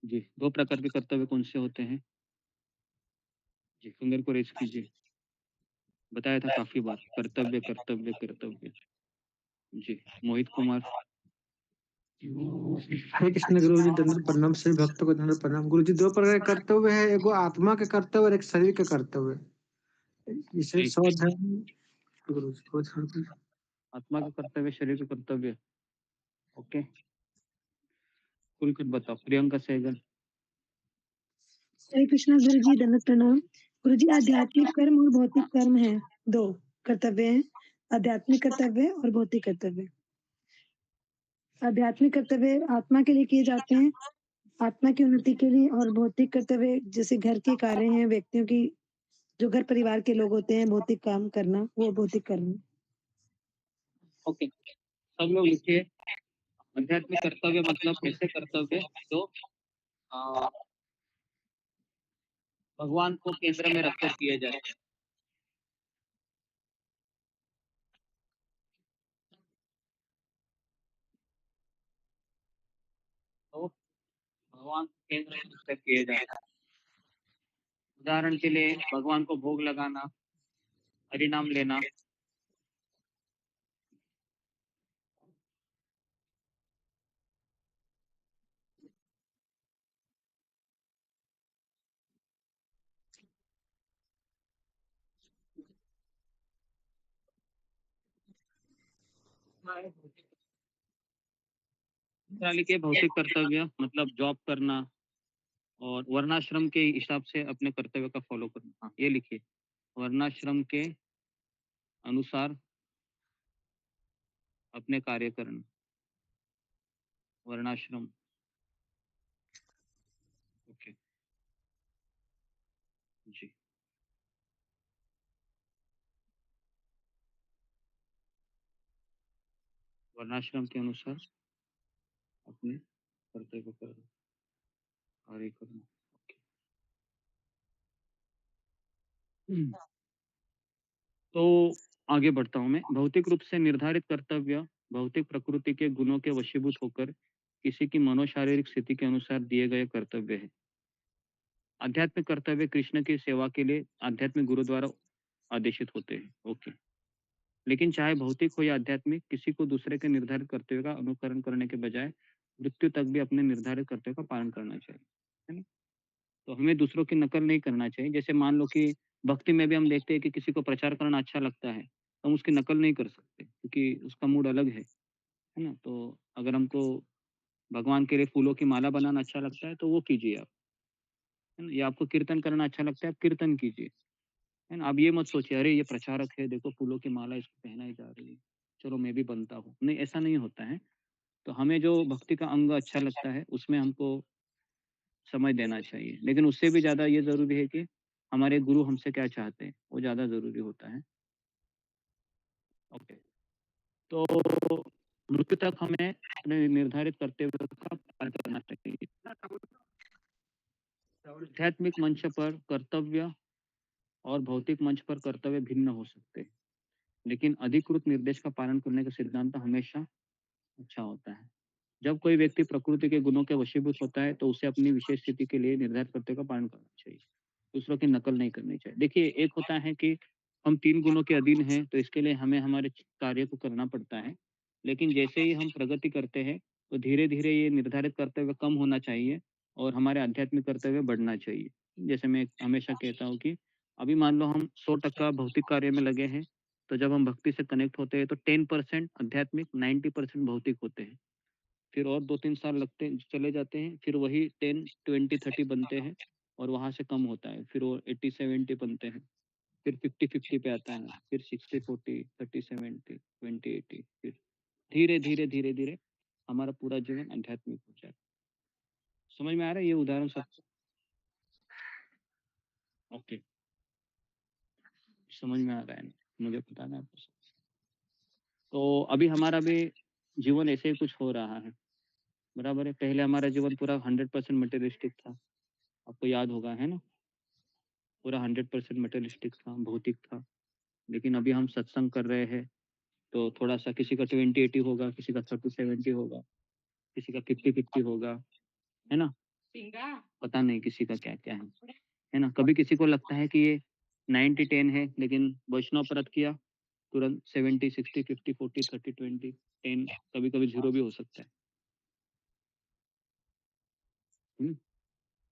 जी, 2 प्रकार के कर्तव्य कौन से होते हैं? जी, फिंगर को रेज़ कीजिए। बताया था काफ़ी बार, कर्तव्य, कर्तव्य, कर्तव्य। जी, मोहित कुमार। हरे कृष्ण गुरु जी, दंड प्रणाम। सभी भक्तों को दंड प्रणाम। गुरु जी, 2 प्रकार के कर्तव्य है, एगो आत्मा के कर्तव्य और एक शरीर के कर्तव्य। इसे जी, स्वधर्म गुरु जी को छोड़ कर। आत्मा का कर्तव्य, शरीर का कर्तव्य। ओके, खुलकर बताओ। प्रियंका सहगल। हरे कृष्णा गुरु जी, दंडवत प्रणाम। गुरु जी, आध्यात्मिक कर्म और भौतिक कर्म है, 2 कर्तव्य हैं, आध्यात्मिक कर्तव्य और भौतिक कर्तव्य। आध्यात्मिक कर्तव्य आत्मा के लिए किए जाते हैं, आत्मा की उन्नति के लिए, और भौतिक कर्तव्य जैसे घर के कार्य हैं, व्यक्तियों की जो घर परिवार के लोग होते हैं, भौतिक काम करना, वो भौतिक कर्म है। ओके, सब लोग लिखिए। आध्यात्मिक कर्तव्य मतलब ऐसे कर्तव्य जो अ, भगवान को केंद्र में रखकर किए जाए। तो भगवान को केंद्र में रखकर किए जाए। उदाहरण के लिए भगवान को भोग लगाना, हरि नाम लेना। दूसरा लिखिए भौतिक कर्तव्य मतलब जॉब करना और वर्णाश्रम के हिसाब से अपने कर्तव्य का फॉलो करना। हाँ, ये लिखिए, वर्णाश्रम के अनुसार अपने कार्य करना। वर्णाश्रम। ओके। जी, वर्णाश्रम के अनुसार अपने कर्तव्य करना, कार्य करना। ओके। तो आगे बढ़ता हूँ मैं। भौतिक रूप से निर्धारित कर्तव्य भौतिक प्रकृति के गुणों के वशीभूत होकर किसी की मनोशारीरिक स्थिति के अनुसार दिए गए कर्तव्य है। आध्यात्मिक कर्तव्य कृष्ण की सेवा के लिए आध्यात्मिक गुरु द्वारा आदेशित होते हैं। ओके। लेकिन चाहे भौतिक हो या आध्यात्मिक, किसी को दूसरे के निर्धारित कर्तव्य का अनुकरण करने के बजाय मृत्यु तक भी अपने निर्धारित कर्तव्य का पालन करना चाहिए, है ना? तो हमें दूसरों की नकल नहीं करना चाहिए। जैसे मान लो कि भक्ति में भी हम देखते हैं कि किसी को प्रचार करना अच्छा लगता है, तो हम उसकी नकल नहीं कर सकते क्योंकि उसका मूड अलग है ना? तो अगर हमको भगवान के लिए फूलों की माला बनाना अच्छा लगता है, तो वो कीजिए आप, है ना? या आपको कीर्तन करना अच्छा लगता है, आप कीर्तन कीजिए, है ना? आप ये मत सोचिए, अरे ये प्रचारक है, देखो फूलों की माला इसको पहनाई जा रही है, चलो मैं भी बनता हूँ। नहीं, ऐसा नहीं होता है। तो हमें जो भक्ति का अंग अच्छा लगता है, उसमें हमको समय देना चाहिए। लेकिन उससे भी ज़्यादा ये ज़रूरी है कि हमारे गुरु हमसे क्या चाहते हैं, वो ज़्यादा ज़रूरी होता है। ओके, तो मृत्यु तक हमें अपने निर्धारित कर्तव्य का पालन करना चाहिए। आध्यात्मिक मंच पर कर्तव्य और भौतिक मंच पर कर्तव्य भिन्न हो सकते हैं, लेकिन अधिकृत निर्देश का पालन करने का सिद्धांत हमेशा अच्छा होता है। जब कोई व्यक्ति प्रकृति के गुणों के वशीभूत होता है, तो उसे अपनी विशेष स्थिति के लिए निर्धारित कर्तव्य का पालन करना चाहिए। दूसरों की नकल नहीं करनी चाहिए। देखिए, एक होता है कि हम 3 गुणों के अधीन हैं, तो इसके लिए हमें हमारे कार्य को करना पड़ता है। लेकिन जैसे ही हम प्रगति करते हैं, तो धीरे-धीरे ये निर्धारित कर्तव्य कम होना चाहिए और हमारे आध्यात्मिक कर्तव्य बढ़ना चाहिए। जैसे मैं हमेशा कहता हूँ कि अभी मान लो हम 100% भौतिक कार्य में लगे हैं, तो जब हम भक्ति से कनेक्ट होते हैं, तो 10% आध्यात्मिक, 90% भौतिक होते हैं। फिर और 2-3 साल लगते चले जाते हैं, फिर वही 10, 20, 30 बनते हैं और वहाँ से कम होता है। फिर वो 80-70 बनते हैं, फिर 50-50 पे आता है, फिर 60-40, 30-70, 20-80, फिर धीरे-धीरे, धीरे-धीरे हमारा पूरा जीवन आध्यात्मिक हो जाए। समझ में आ रहा है ये उदाहरण सबको? ओके, समझ में आ रहा है ना? मुझे पता है आपको सब। तो अभी हमारा भी जीवन ऐसे ही कुछ हो रहा है, बराबर है? पहले हमारा जीवन पूरा 100% मटेरियलिस्टिक था, आपको याद होगा, है ना? पूरा 100% मटेरियलिस्टिक था, भौतिक था। लेकिन अभी हम सत्संग कर रहे हैं, तो थोड़ा-सा किसी का 20-80 होगा, किसी का 30-70 होगा, किसी का 50-50 होगा, है ना? पता नहीं किसी का क्या-क्या है ना? कभी किसी को लगता है कि ये 90-10 है, लेकिन वैष्णव परत किया, तुरंत 70-60, 50-40, 30-20, 10, कभी-कभी 0 भी हो सकता है। हुँ?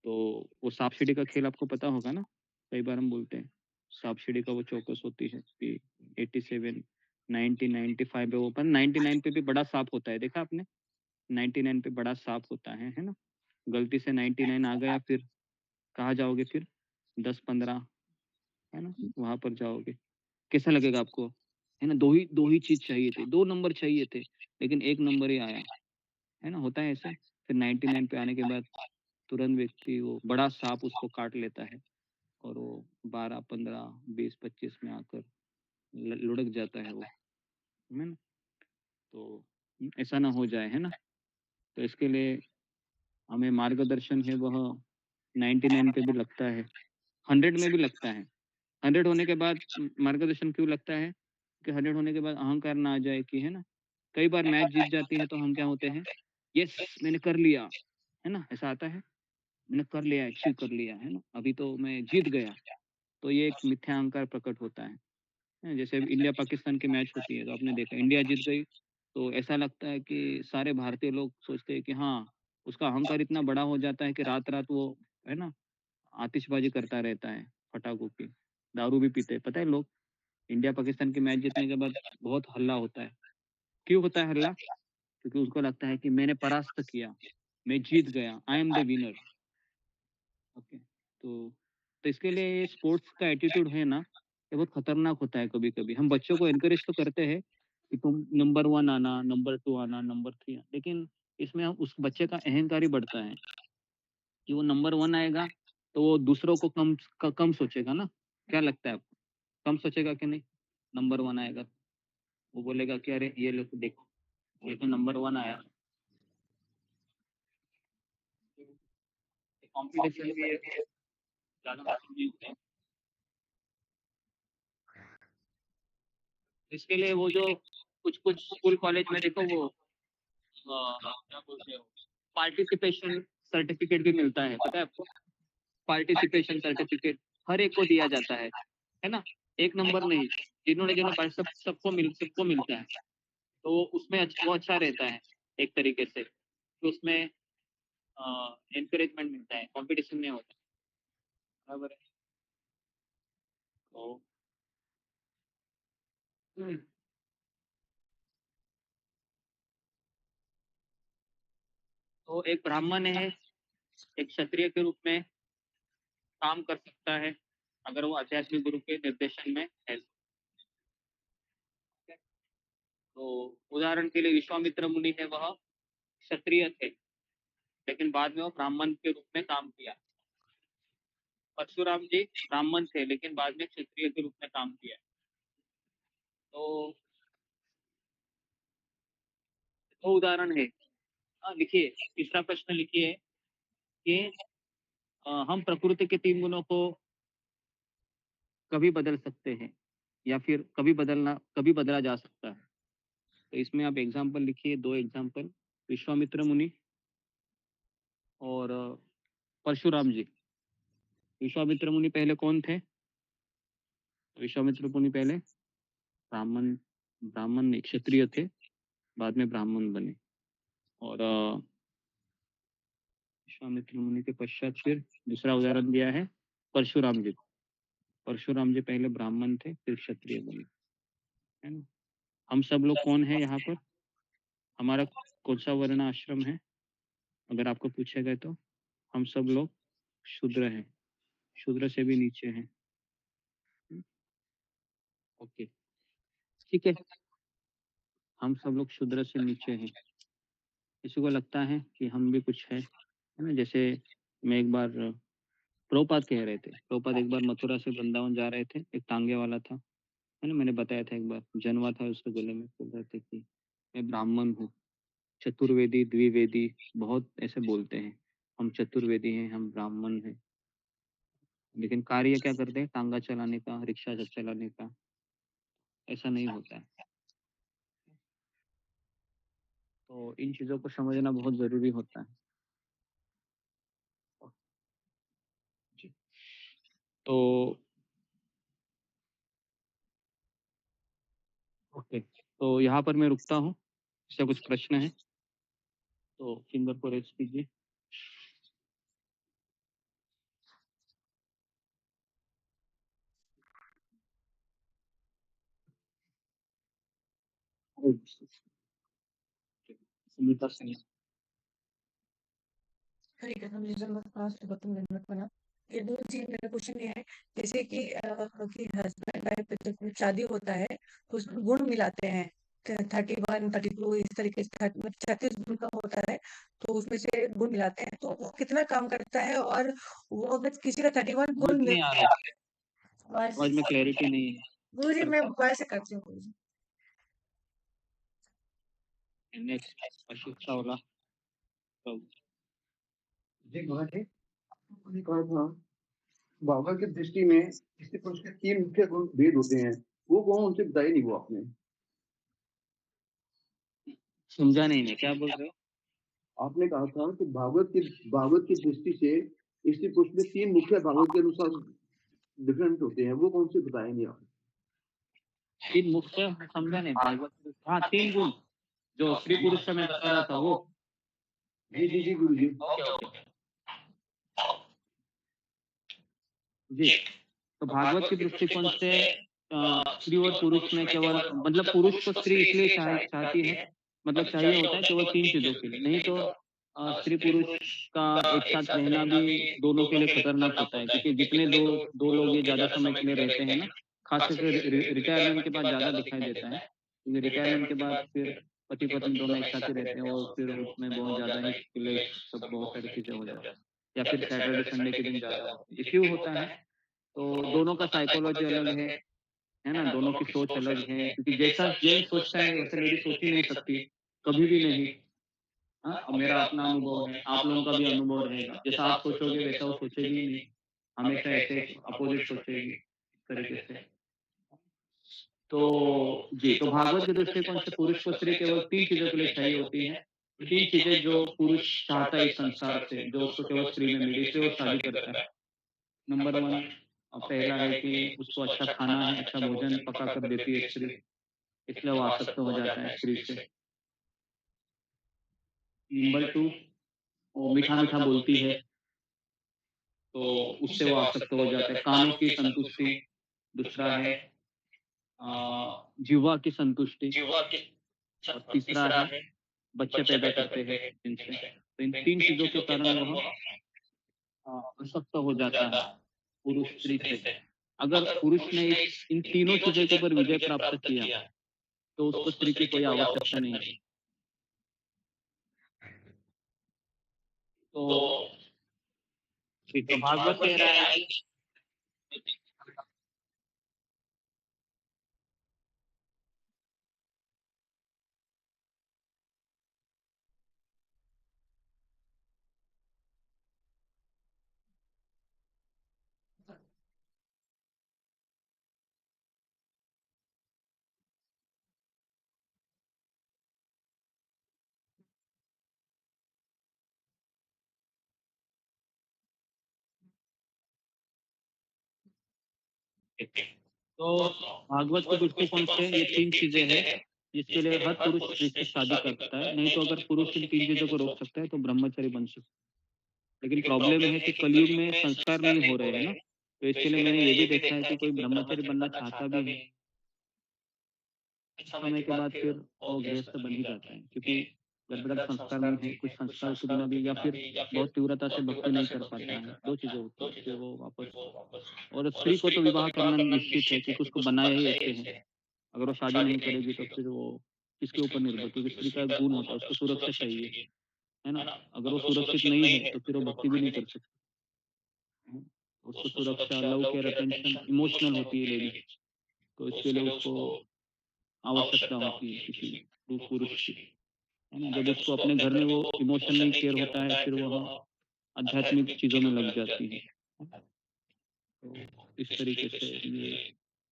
तो वो सांप-सीढ़ी का खेल आपको पता होगा ना? कई बार हम बोलते हैं, सांप-सीढ़ी का वो चौकस होती है कि 87, 90, 95 है वो, पर 99 पे भी बड़ा साँप होता है, देखा आपने? 99 पे बड़ा साँप होता है ना? गलती से 99 आ गया, फिर कहाँ जाओगे फिर? 10-15, है ना? वहाँ पर जाओगे। कैसा लगेगा आपको? है ना? 2 ही चीज़ चाहिए थे, 2 नंबर चाहिए थे, लेकिन 1 नंबर ही आया, है ना? होता है ऐसे? फिर 99 पे आने के बाद तुरंत व्यक्ति वो बड़ा साँप उसको काट लेता है और वो 12, 15, 20, 25 में आकर लुढ़क जाता है वो, है ना? तो ऐसा ना हो जाए, है ना? तो इसके लिए हमें मार्गदर्शन है वह 99 पे भी लगता है, 100 में भी लगता है। 100 होने के बाद मार्गदर्शन क्यों लगता है? कि 100 होने के बाद अहंकार ना आ जाए कि, है ना? कई बार मैच जीत जाती है तो हम क्या होते हैं, यस मैंने कर लिया, है ना? ऐसा आता है, मैंने कर लिया, अचीव कर लिया, है ना? अभी तो मैं जीत गया। तो ये एक मिथ्या अहंकार प्रकट होता है। जैसे इंडिया पाकिस्तान की मैच होती है, तो आपने देखा इंडिया जीत गई, तो ऐसा लगता है कि सारे भारतीय लोग सोचते हैं कि हाँ, उसका अहंकार इतना बड़ा हो जाता है कि रात-रात वो, है ना, आतिशबाजी करता रहता है, पटाखों की। दारू भी पीते हैं, पता है लोग? इंडिया पाकिस्तान की मैच जीतने के बाद बहुत हल्ला होता है। क्यों होता है हल्ला? क्योंकि उसको लगता है कि मैंने परास्त किया, मैं जीत गया, I am the winner. Okay, तो इसके लिए स्पोर्ट्स का एटीट्यूड है ना, ये बहुत खतरनाक होता है कभी-कभी। हम बच्चों को एनकरेज तो करते हैं कि तुम नंबर 1 आना, नंबर 2 आना, नंबर 3 आना, लेकिन इसमें हम उस बच्चे का अहंकार ही बढ़ता है कि वो नंबर 1 आएगा, तो वो दूसरों को कम सोचेगा ना? क्या लगता है आपको? कम सोचेगा कि नहीं? नंबर 1 आएगा, वो बोलेगा कि अरे! ये लोग देखो, ये तो नंबर 1 आया। कॉम्पिटिशन भी ज़्यादा नहीं होते हैं। इसके लिए वो जो कुछ-कुछ स्कूल कॉलेज में देखो वो क्या बोलते हैं, पार्टिसिपेशन सर्टिफिकेट भी मिलता है, पता है आपको? पार्टिसिपेशन सर्टिफिकेट हर एक को दिया जाता है ना? 1 नंबर नहीं, जिन्होंने सबको मिलता है। तो उसमें वो अच्छा रहता है एक तरीके से, तो उसमें एनकरेजमेंट मिलता है, कॉम्पिटिशन नहीं होता, बराबर है? तो हुँ, तो एक ब्राह्मण है, एक क्षत्रिय के रूप में काम कर सकता है, अगर वो आध्यात्मिक गुरु के निर्देशन में है। तो उदाहरण के लिए विश्वामित्र मुनि है, वह क्षत्रिय थे, लेकिन बाद में वो ब्राह्मण के रूप में काम किया। परशुराम जी ब्राह्मण थे लेकिन बाद में क्षत्रिय के रूप में काम किया। तो दो उदाहरण है। लिखिए, तीसरा प्रश्न लिखिए कि हम प्रकृति के 3 गुणों को कभी बदल सकते हैं या फिर कभी बदला जा सकता है। तो इसमें आप एग्जाम्पल लिखिए, 2 एग्जाम्पल, विश्वामित्र मुनि और परशुराम जी। विश्वामित्र मुनि पहले कौन थे? विश्वामित्र मुनि पहले ब्राह्मण नहीं, क्षत्रिय थे, बाद में ब्राह्मण बने। और विश्वामित्र मुनि के पश्चात फिर दूसरा उदाहरण दिया है परशुराम जी। परशुराम जी पहले ब्राह्मण थे, फिर क्षत्रिय बने, है ना। हम सब लोग कौन है यहाँ पर? हमारा कौन सा वर्ण आश्रम है? अगर आपको पूछा गया तो हम सब लोग शूद्र हैं, शूद्र से भी नीचे हैं। ओके, ठीक है, हम सब लोग शूद्र से नीचे हैं। किसी को लगता है कि हम भी कुछ है ना? जैसे मैं एक बार प्रभुपाद कह रहे थे, प्रभुपाद एक बार मथुरा से वृंदावन जा रहे थे, एक टांगे वाला था, है ना, मैंने बताया था एक बार, जनवा था उसके गले में, बोल रहे थे कि मैं ब्राह्मण हूँ, चतुर्वेदी द्विवेदी बहुत ऐसे बोलते हैं, हम चतुर्वेदी हैं, हम ब्राह्मण हैं, लेकिन कार्य क्या करते हैं? टांगा चलाने का, रिक्शा चलाने का। ऐसा नहीं होता है। तो इन चीजों को समझना बहुत जरूरी होता है। जी। तो ओके, तो यहाँ पर मैं रुकता हूँ। इससे कुछ प्रश्न है तो फिंगर को रेस्ट कीजिए। सुनीता सिंह। हरे कृष्ण जी, फास्ट बतूं बना ये दो चीज मेरा क्वेश्चन ये है, जैसे कि हस्बैंड वाइफ जब शादी होता है तो उसमें गुण मिलाते हैं, 31 32 इस तरीके से 36 गुण का होता है, तो उसमें से गुण मिलाते हैं, तो वो कितना काम करता है? और वो अगर किसी का 31 समझ गुण नहीं मिल आ रहा है, वैसे समझ में क्लैरिटी नहीं है। गुरुजी मैं वैसे करती हूँ गुरुजी। नेक्स्ट अशोक चावला। तो जी महाराज जी, आपने कहा था भागवत की दृष्टि में स्त्री पुरुष के 3 मुख्य गुण भेद होते हैं, वो कौन उनसे बताई नहीं वो आपने? समझा नहीं, मैं क्या बोल रहे हो? आपने कहा था कि भागवत की दृष्टि से स्त्री पुरुष में 3 मुख्य भागवत के अनुसार डिफरेंट होते हैं, वो कौन से बताए नहीं आपने? 3 मुख्य समझा नहीं भागवत। हाँ, 3 गुण जो स्त्री पुरुष से मैं बता रहा था वो। जी जी जी गुरु जी। ओके ओके जी। तो भागवत के दृष्टिकोण से स्त्री और पुरुष में केवल मतलब पुरुष को स्त्री इसलिए चाहती है, मतलब चाहिए होता है केवल 3 चीजों के लिए, नहीं तो स्त्री पुरुष का एक साथ रहना भी दोनों के लिए खतरनाक होता है, क्योंकि जितने दो लोग ये ज्यादा समय के लिए रहते हैं ना, खास करके रिटायरमेंट के बाद ज्यादा दिखाई देता है, क्योंकि रिटायरमेंट के बाद फिर पति पत्नी दोनों एक साथ ही रहते हैं और फिर उसमें बहुत ज्यादा ही क्लेश सब बहुत सारी चीजें हो जाती है, या फिर सैटरडे संडे के दिन ज्यादा होता है। इश्यू होता है, तो दोनों का साइकोलॉजी अलग है ना, दोनों की सोच अलग है, क्योंकि जैसा जेंट्स सोचता है वैसे लेडी सोच ही नहीं सकती, कभी भी नहीं। हाँ, अब मेरा अपना अनुभव है, आप लोगों का भी अनुभव रहेगा, जैसा आप सोचोगे वैसा वो सोचेगी ही नहीं, हमेशा ऐसे अपोजिट सोचेगी इस तरीके से। तो जी, तो भागवत के दृष्टिकोण से पुरुष को स्त्री केवल 3 चीजों के लिए चाहिए होती है। 3 चीजें जो पुरुष चाहता है इस संसार से, जो उसको केवल स्त्री में मिली, इसलिए वो शादी करता है। नंबर 1 पहला है कि उसको अच्छा खाना है, अच्छा भोजन पका कर देती है स्त्री, इसलिए वो आसक्त हो जाता है स्त्री से। नंबर 2 वो मीठा मीठा बोलती है, तो उससे वो आसक्त हो जाता है। कानों की संतुष्टि। दूसरा है जीवा की संतुष्टि। और तीसरा है बच्चे पैदा करते हैं इनसे। तो इन 3 चीजों के कारण वह आसक्त हो जाता है पुरुष स्त्री से। अगर पुरुष ने इन तीनों चीजों के ऊपर विजय प्राप्त किया तो उसको स्त्री की कोई आवश्यकता नहीं है। तो ठीक तो भागवत कह रहा है तो भागवत के दृष्टिकोण से ये 3 चीज़ें हैं, जिसके लिए हर पुरुष स्त्री से शादी करता है, नहीं तो अगर पुरुष इन 3 चीज़ों को रोक सकता है तो ब्रह्मचारी बन सकता है। लेकिन प्रॉब्लम है कि कलयुग में संस्कार नहीं हो रहे हैं ना, तो इसके लिए मैंने ये भी देखा है कि कोई ब्रह्मचारी बनना चाहता भी है, समय के बाद फिर वो गृहस्थ बन ही जाता है, क्योंकि जब तक संस्कार नहीं है, कुछ संस्कार के बिना भी या फिर बहुत तीव्रता से भक्ति नहीं कर पाता है, 2 चीज़ें होती हैं, फिर वो वापस और स्त्री को तो विवाह करना निश्चित है क्योंकि उसको बनाया ही ऐसे है। अगर वो शादी नहीं करेगी तो फिर वो किसके ऊपर निर्भर, क्योंकि स्त्री का एक गुण होता है, उसको सुरक्षा चाहिए, है ना? अगर वो सुरक्षित नहीं है तो फिर वो भक्ति भी नहीं कर सकती। हुँ, उसको सुरक्षा, लव केयर, अटेंशन इमोशनल होती है लेडी, तो इसके लिए उसको आवश्यकता होती है किसी पुरुष की, है ना? जब उसको अपने घर में वो इमोशनल केयर होता है, फिर वह आध्यात्मिक चीज़ों में लग जाती है। तो इस तरीके से ये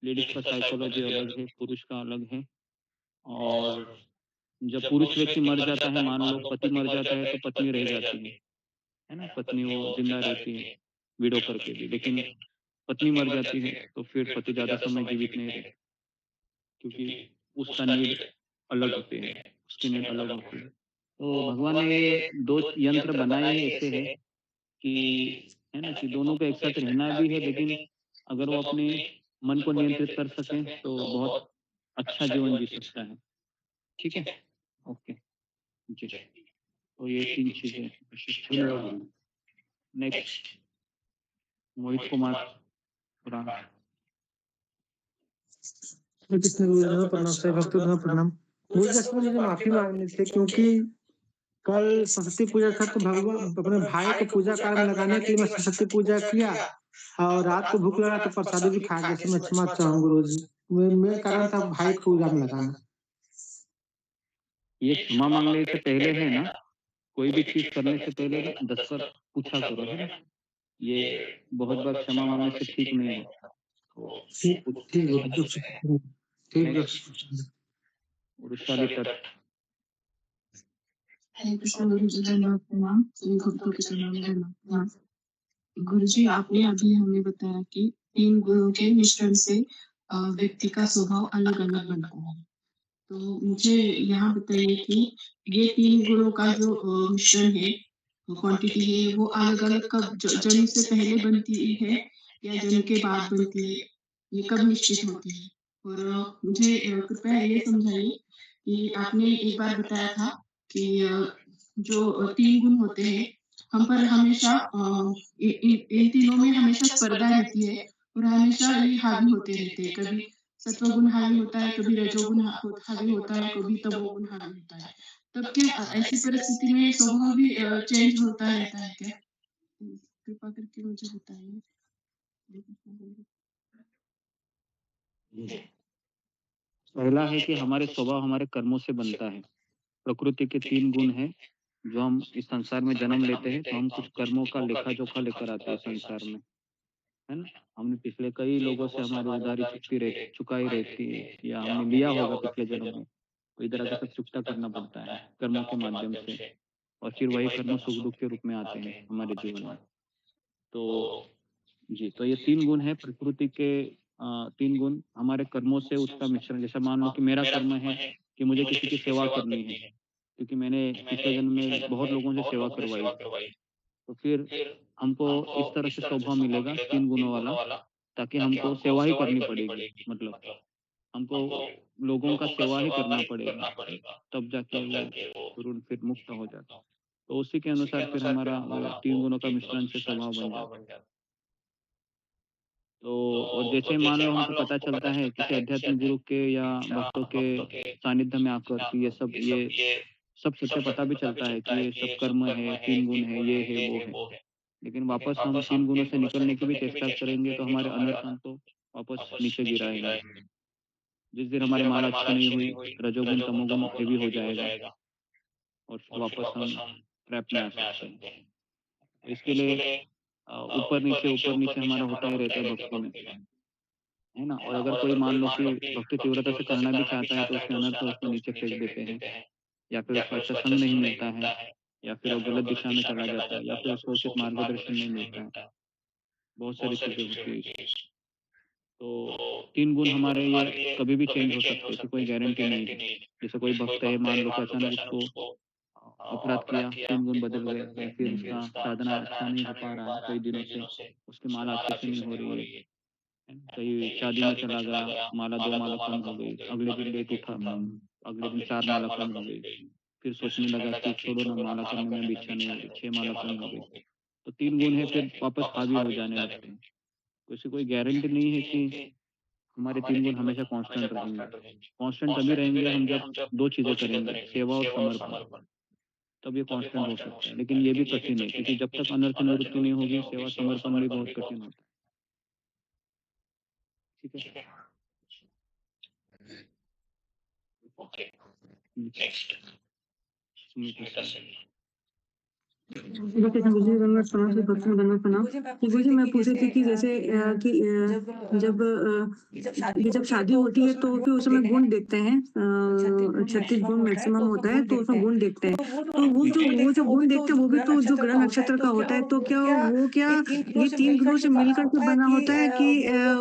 लेडीज़ का साइकोलॉजी अलग है, पुरुष का अलग है और जब पुरुष व्यक्ति मर जाता है, मान लो पति मर जाता है तो पत्नी रह जाती है ना? पत्नी वो ज़िंदा रहती है, विडो करके भी, लेकिन पत्नी मर जाती है तो फिर पति ज़्यादा समय जीवित नहीं रहता, क्योंकि उसका नीड अलग होते हैं, उसकी नीड अलग होती है। तो भगवान ने ये 2 यंत्र बनाए ही ऐसे हैं कि है ना, कि दोनों को एक साथ रहना भी है, लेकिन अगर वो अपने मन को नियंत्रित कर सकें तो बहुत अच्छा जीवन जी सकता है। ठीक है? ओके, जी। तो ये 3 चीज़ें हैं। नेक्स्ट मोहित कुमार पुराण। श्री कृष्ण गुरुदेव प्रणाम, से भक्तों प्रणाम। मुझे असल में मुझे माफी मांगनी थी क्योंकि कल सरस्वती पूजा था तो भगवान अपने भाई को पूजा कार्य में लगाने के लिए मैं सरस्वती पूजा किया और रात को भूख लगा तो प्रसादी भी खा गया, मैं क्षमा चाहूँ गुरु जी। मेन कारण था भाई को पूजा में लगाना। ये क्षमा मांगने से पहले है ना, कोई भी चीज़ करने से पहले 10 बार पूछा करो, है ना? ये बहुत बार क्षमा मांगने से ठीक नहीं होता। ठीक है। वृषाली तट। हरे कृष्ण गुरु जी, धन्यवाद प्रणाम। सभी भक्तों के चरणों में धन्यवाद प्रणाम। गुरु जी, आपने अभी हमें बताया कि 3 गुणों के मिश्रण से व्यक्ति का स्वभाव अलग-अलग बनता है। तो मुझे यहाँ बताइए कि ये 3 गुणों का जो मिश्रण है, क्वांटिटी है, वो अलग-अलग कब जन्म से पहले बनती है या जन्म के बाद बनती है? ये कब निश्चित होती है? और मुझे कृपया ये समझाइए कि आपने एक बार बताया था कि जो 3 गुण होते हैं, हम पर हमेशा इन तीनों में हमेशा स्पर्धा रहती है और हमेशा ये हावी होते रहते हैं। कभी सत्वगुण हावी होता है, कभी रजोगुण हावी होता है, कभी तमोगुण हावी होता है। तब क्या ऐसी परिस्थिति में स्वभाव भी चेंज होता रहता है क्या? कृपा करके मुझे बताइए। पहला है कि हमारे स्वभाव हमारे कर्मों से बनता है। प्रकृति के 3 गुण हैं, जो हम इस संसार में जन्म लेते हैं, तो हम कुछ कर्मों का लेखा-जोखा लेकर आते हैं संसार में, है ना? हमने पिछले कई लोगों से हमारी उधारी चुकाई रहती है या हमने लिया होगा पिछले जन्म में, तो इधर आके सब चुकता करना पड़ता है कर्मों के माध्यम से और फिर वही कर्म सुख-दुःख के रूप में आते हैं हमारे जीवन में। तो जी, तो ये 3 गुण हैं प्रकृति के 3 गुण हमारे कर्मों से उसका मिश्रण, जैसे मान लो कि मेरा कर्म है कि मुझे किसी की सेवा करनी है, क्योंकि मैंने पिछले जन्म में बहुत लोगों से सेवा करवाई, तो फिर हमको इस तरह से स्वभाव मिलेगा 3 गुणों वाला, ताकि हमको सेवा ही करनी पड़ेगी, मतलब हमको लोगों का सेवा ही करना पड़ेगा, तब जाके वो ऋण फिर मुक्त हो जाता है। तो उसी के अनुसार फिर हमारा वो 3 गुणों का मिश्रण से स्वभाव बन जाता है। तो और जैसे मान लो हमको पता चलता है किसी अध्यात्म गुरु के या भक्तों के सानिध्य में आकर कि ये सब ये सब सत्य पता भी चलता है कि ये सब कर्म है, 3 गुण है, ये है, वो है। लेकिन वापस हम 3 गुणों से निकलने की भी चेष्टा करेंगे तो हमारे अनर्थ हमको वापस नीचे गिराएँगे। जिस दिन हमारी माला अच्छी नहीं हुई, रजोगुण, तमोगुण हेवी हो जाएगा और फिर वापस हम ट्रैप में आ सकते हैं। इसके लिए ऊपर-नीचे हमारा होता ही रहता है भक्ति में, है ना? और अगर कोई मान लो कि भक्ति तीव्रता से करना भी चाहता है तो उसके अनर्थ उसको नीचे फेंक देते हैं, या फिर उसको अच्छा संग नहीं मिलता है, या फिर वो गलत दिशा में चला जाता है, या फिर उसको उचित मार्गदर्शन नहीं मिलता है। बहुत सारी चीज़ें होती हैं इसमें। तो 3 गुण हमारे ये कभी भी चेंज हो सकते हैं, इसकी कोई गारंटी नहीं है। जैसे कोई भक्त है, मान लो कि अचानक उसको अपराध किया, 3 गुण बदल गए, या फिर उसका साधना अच्छा नहीं हो पा रहा है कई दिनों से, उसकी माला अच्छे से नहीं हो रही है। कहीं शादी में चला गया, माला 2 माला कम हो गई, अगले दिन लेट उठा, अगले दिन 4 माला कम हो गई, फिर सोचने लगा कि छोड़ो ना, माला करने में भी इच्छा नहीं हो रही, 6 माला कम हो गई। तो 3 गुण है, फिर वापस हावी हो जाने लगते हैं। तो इसकी कोई गारंटी नहीं है कि हमारे 3 गुण हमेशा कांस्टेंट रहेंगे। कांस्टेंट तभी रहेंगे हम जब 2 चीज़ें करेंगे, सेवा और समर्पण, तब ये कांस्टेंट हो सकता है। लेकिन ये भी कठिन है, क्योंकि जब तक अनर्थ निवृत्ति नहीं होगी, सेवा समर्पण भी बहुत कठिन होता है। ठीक है? नेक्स्ट सुमित्रा सेन। देखिए गुरुजी धन्यवाद प्रणाम श्री भक्ति में धन्यवाद प्रणाम। कि गुरुजी मैं पूछ रही थी कि जैसे जब शादी होती है तो फिर उसमें गुण देखते हैं, 36 गुण मैक्सिमम होता है तो उसमें गुण देखते हैं। तो वो जो गुण देखते हैं वो भी तो जो ग्रह नक्षत्र का होता है, तो क्या ये 3 ग्रहों से मिलकर के बना होता है कि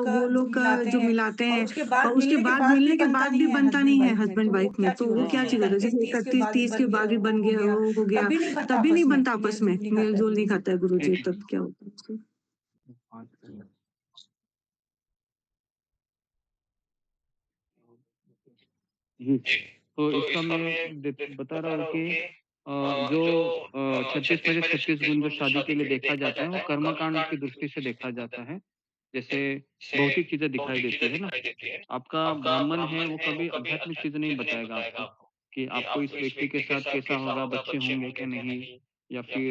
वो लोग का जो मिलाते हैं और उसके बाद मिलने के बाद भी बनता नहीं है हस्बैंड वाइफ में, तो वो क्या चीज़ होता है? जैसे 31-30 के बाद भी बन गया, वो हो गया, तभी नहीं बनता आपस में, मेल-जोल नहीं खाता है गुरुजी, तब क्या होता है उसको? जी, तो इसका मैं बता रहा हूँ कि जो 36 में से 36 गुण जो शादी के लिए देखा जाता है, वो कर्मकांड की दृष्टि से देखा जाता है। जैसे भौतिक चीज़ें दिखाई देती है ना, आपका ब्राह्मण है वो कभी आध्यात्मिक चीज़ नहीं बताएगा आपको, कि आपको इस व्यक्ति के साथ कैसा होगा, बच्चे होंगे कि नहीं, या फिर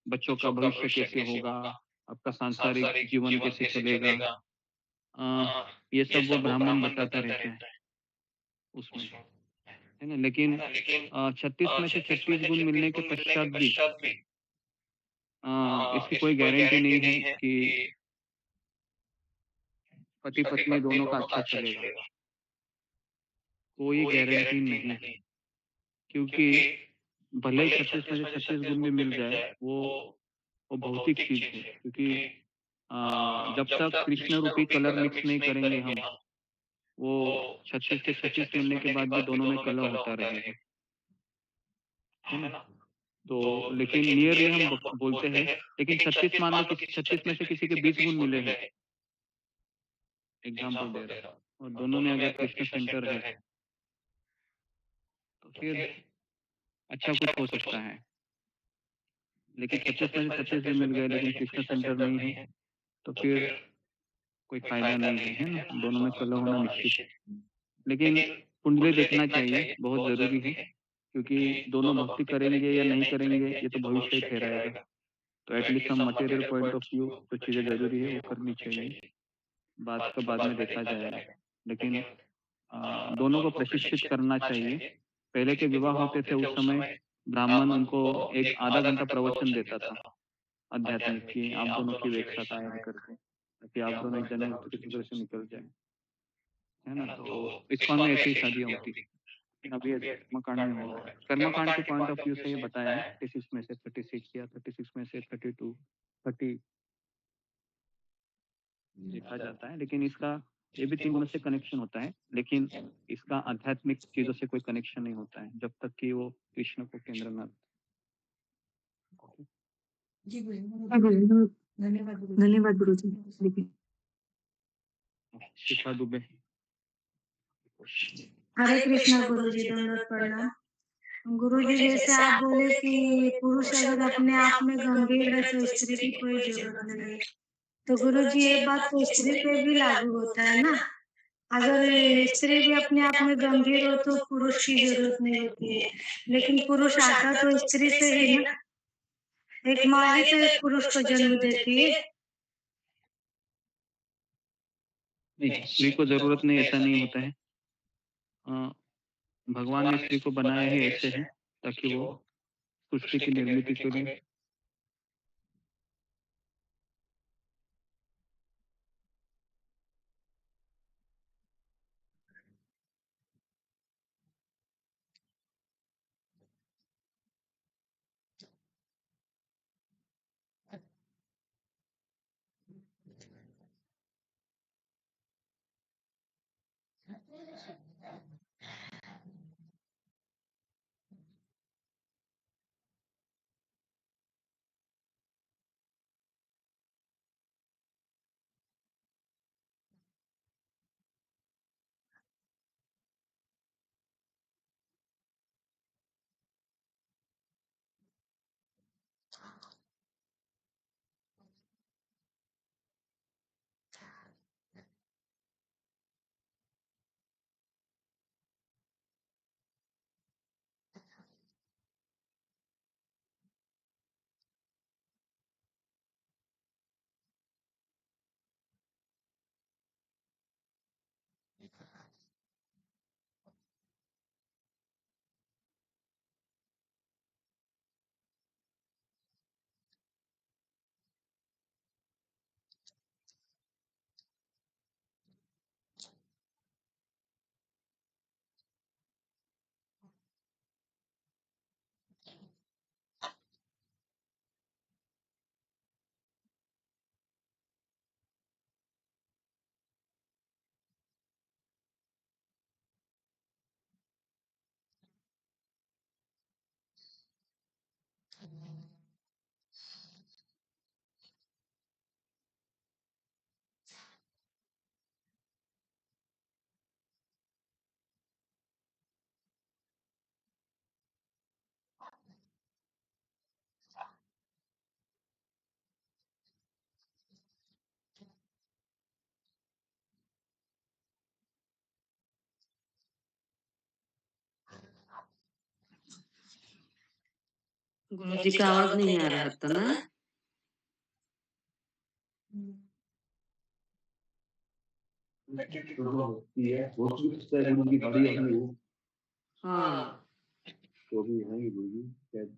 बच्चों का भविष्य कैसे होगा, आपका सांसारिक जीवन कैसे चलेगा। ये सब वो ब्राह्मण बताता रहता है उसमें, है ना? लेकिन 36 में से 36 गुण मिलने के पश्चात भी इसकी कोई गारंटी नहीं है कि पति-पत्नी दोनों का अच्छा चलेगा। कोई गारंटी नहीं, क्योंकि भले ही 36 में से 36 गुण भी मिल जाए, वो भौतिक चीज़ है। क्योंकि जब तक कृष्ण रूपी कलर मिक्स नहीं करेंगे हम, वो 36 के 36 मिलने के बाद भी दोनों में कलह होता रहेगा, है ना? तो लेकिन नियरली हम बोलते हैं, लेकिन 36 मान लो कि 36 में से किसी के 20 गुण मिले हैं, एग्जाम्पल दे रहा हूँ, और दोनों में अगर कृष्ण सेंटर है, तो फिर अच्छा कुछ हो सकता है। लेकिन 36 में से 36 भी मिल गए लेकिन कृष्ण सेंटर नहीं है, तो फिर कोई फायदा नहीं है, है ना? दोनों में कलह होना निश्चित है। लेकिन कुंडली देखना चाहिए, बहुत ज़रूरी है, क्योंकि दोनों भक्ति करेंगे या नहीं करेंगे ये तो भविष्य ही ठहराएगा। तो एटलीस्ट हम मटेरियल पॉइंट ऑफ व्यू जो चीज़ें ज़रूरी है वो करनी चाहिए, बात का बाद में देखा जाएगा। लेकिन दोनों को प्रशिक्षित करना चाहिए। पहले के विवाह होते थे उस समय ब्राह्मण उनको एक आधा घंटा प्रवचन देता था आध्यात्मिक, कि आप दोनों की एक साथ आया करके, ताकि आप दोनों एक जने किसी तरह से निकल जाए, है ना? तो इस्कॉन में ऐसी शादियाँ होती थी। लेकिन अभी ऐसे कर्मकांड में हो रहा है। कर्मकांड के पॉइंट ऑफ व्यू से ये बताया है, 36 में से 36 या 36 में से 32, 30 देखा जाता है। लेकिन इसका ये भी 3 गुणों से कनेक्शन होता है, लेकिन इसका आध्यात्मिक चीज़ों से कोई कनेक्शन नहीं होता है, जब तक कि वो कृष्ण को केंद्र न। जी गुरुजी, धन्यवाद गुरुजी। देखिए शिखा दुबे। हरे कृष्णा गुरुजी, दंडवत प्रणाम। गुरुजी जैसे आप बोले कि पुरुष अगर अपने आप में गंभीर है तो स्त्री की कोई जरूरत नहीं, तो गुरुजी ये बात तो स्त्री पे भी लागू होता है ना? अगर स्त्री भी अपने आप में गंभीर हो तो पुरुष की जरूरत नहीं होती है, लेकिन पुरुष आता तो स्त्री से ही ना, एक माँ ही तो एक पुरुष को जन्म देती है। नहीं, स्त्री को जरूरत नहीं, ऐसा नहीं होता है। भगवान ने स्त्री को बनाया ही ऐसे है ताकि वो सृष्टि की निर्मित करें। गुरुजी का आवाज नहीं आ रहा था ना। होती है वो गुरु की गाड़ी आई वो हाँ। तो भी है गुरु जी शायद।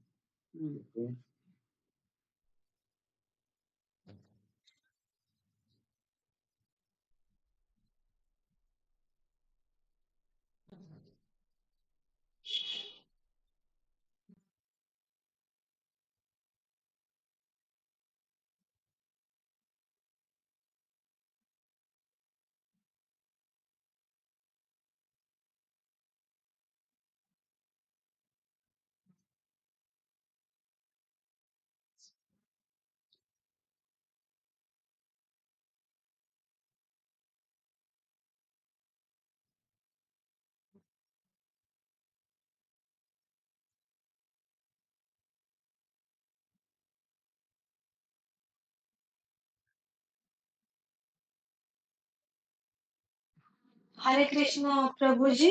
हरे कृष्णा प्रभु जी।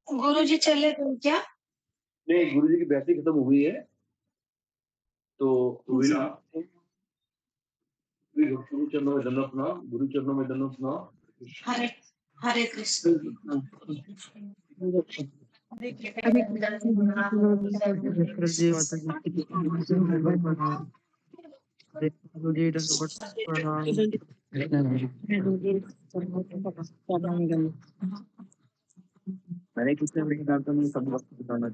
गुरु जी चले गए क्या? नहीं गुरु जी की बैटरी खत्म हो गई है तो गुरु चरणों में दंडवत प्रणाम, गुरु चरणों में दंडवत प्रणाम। हरे हरे कृष्ण। मैंने किसने नहीं डालता नहीं सब वक्त बताना।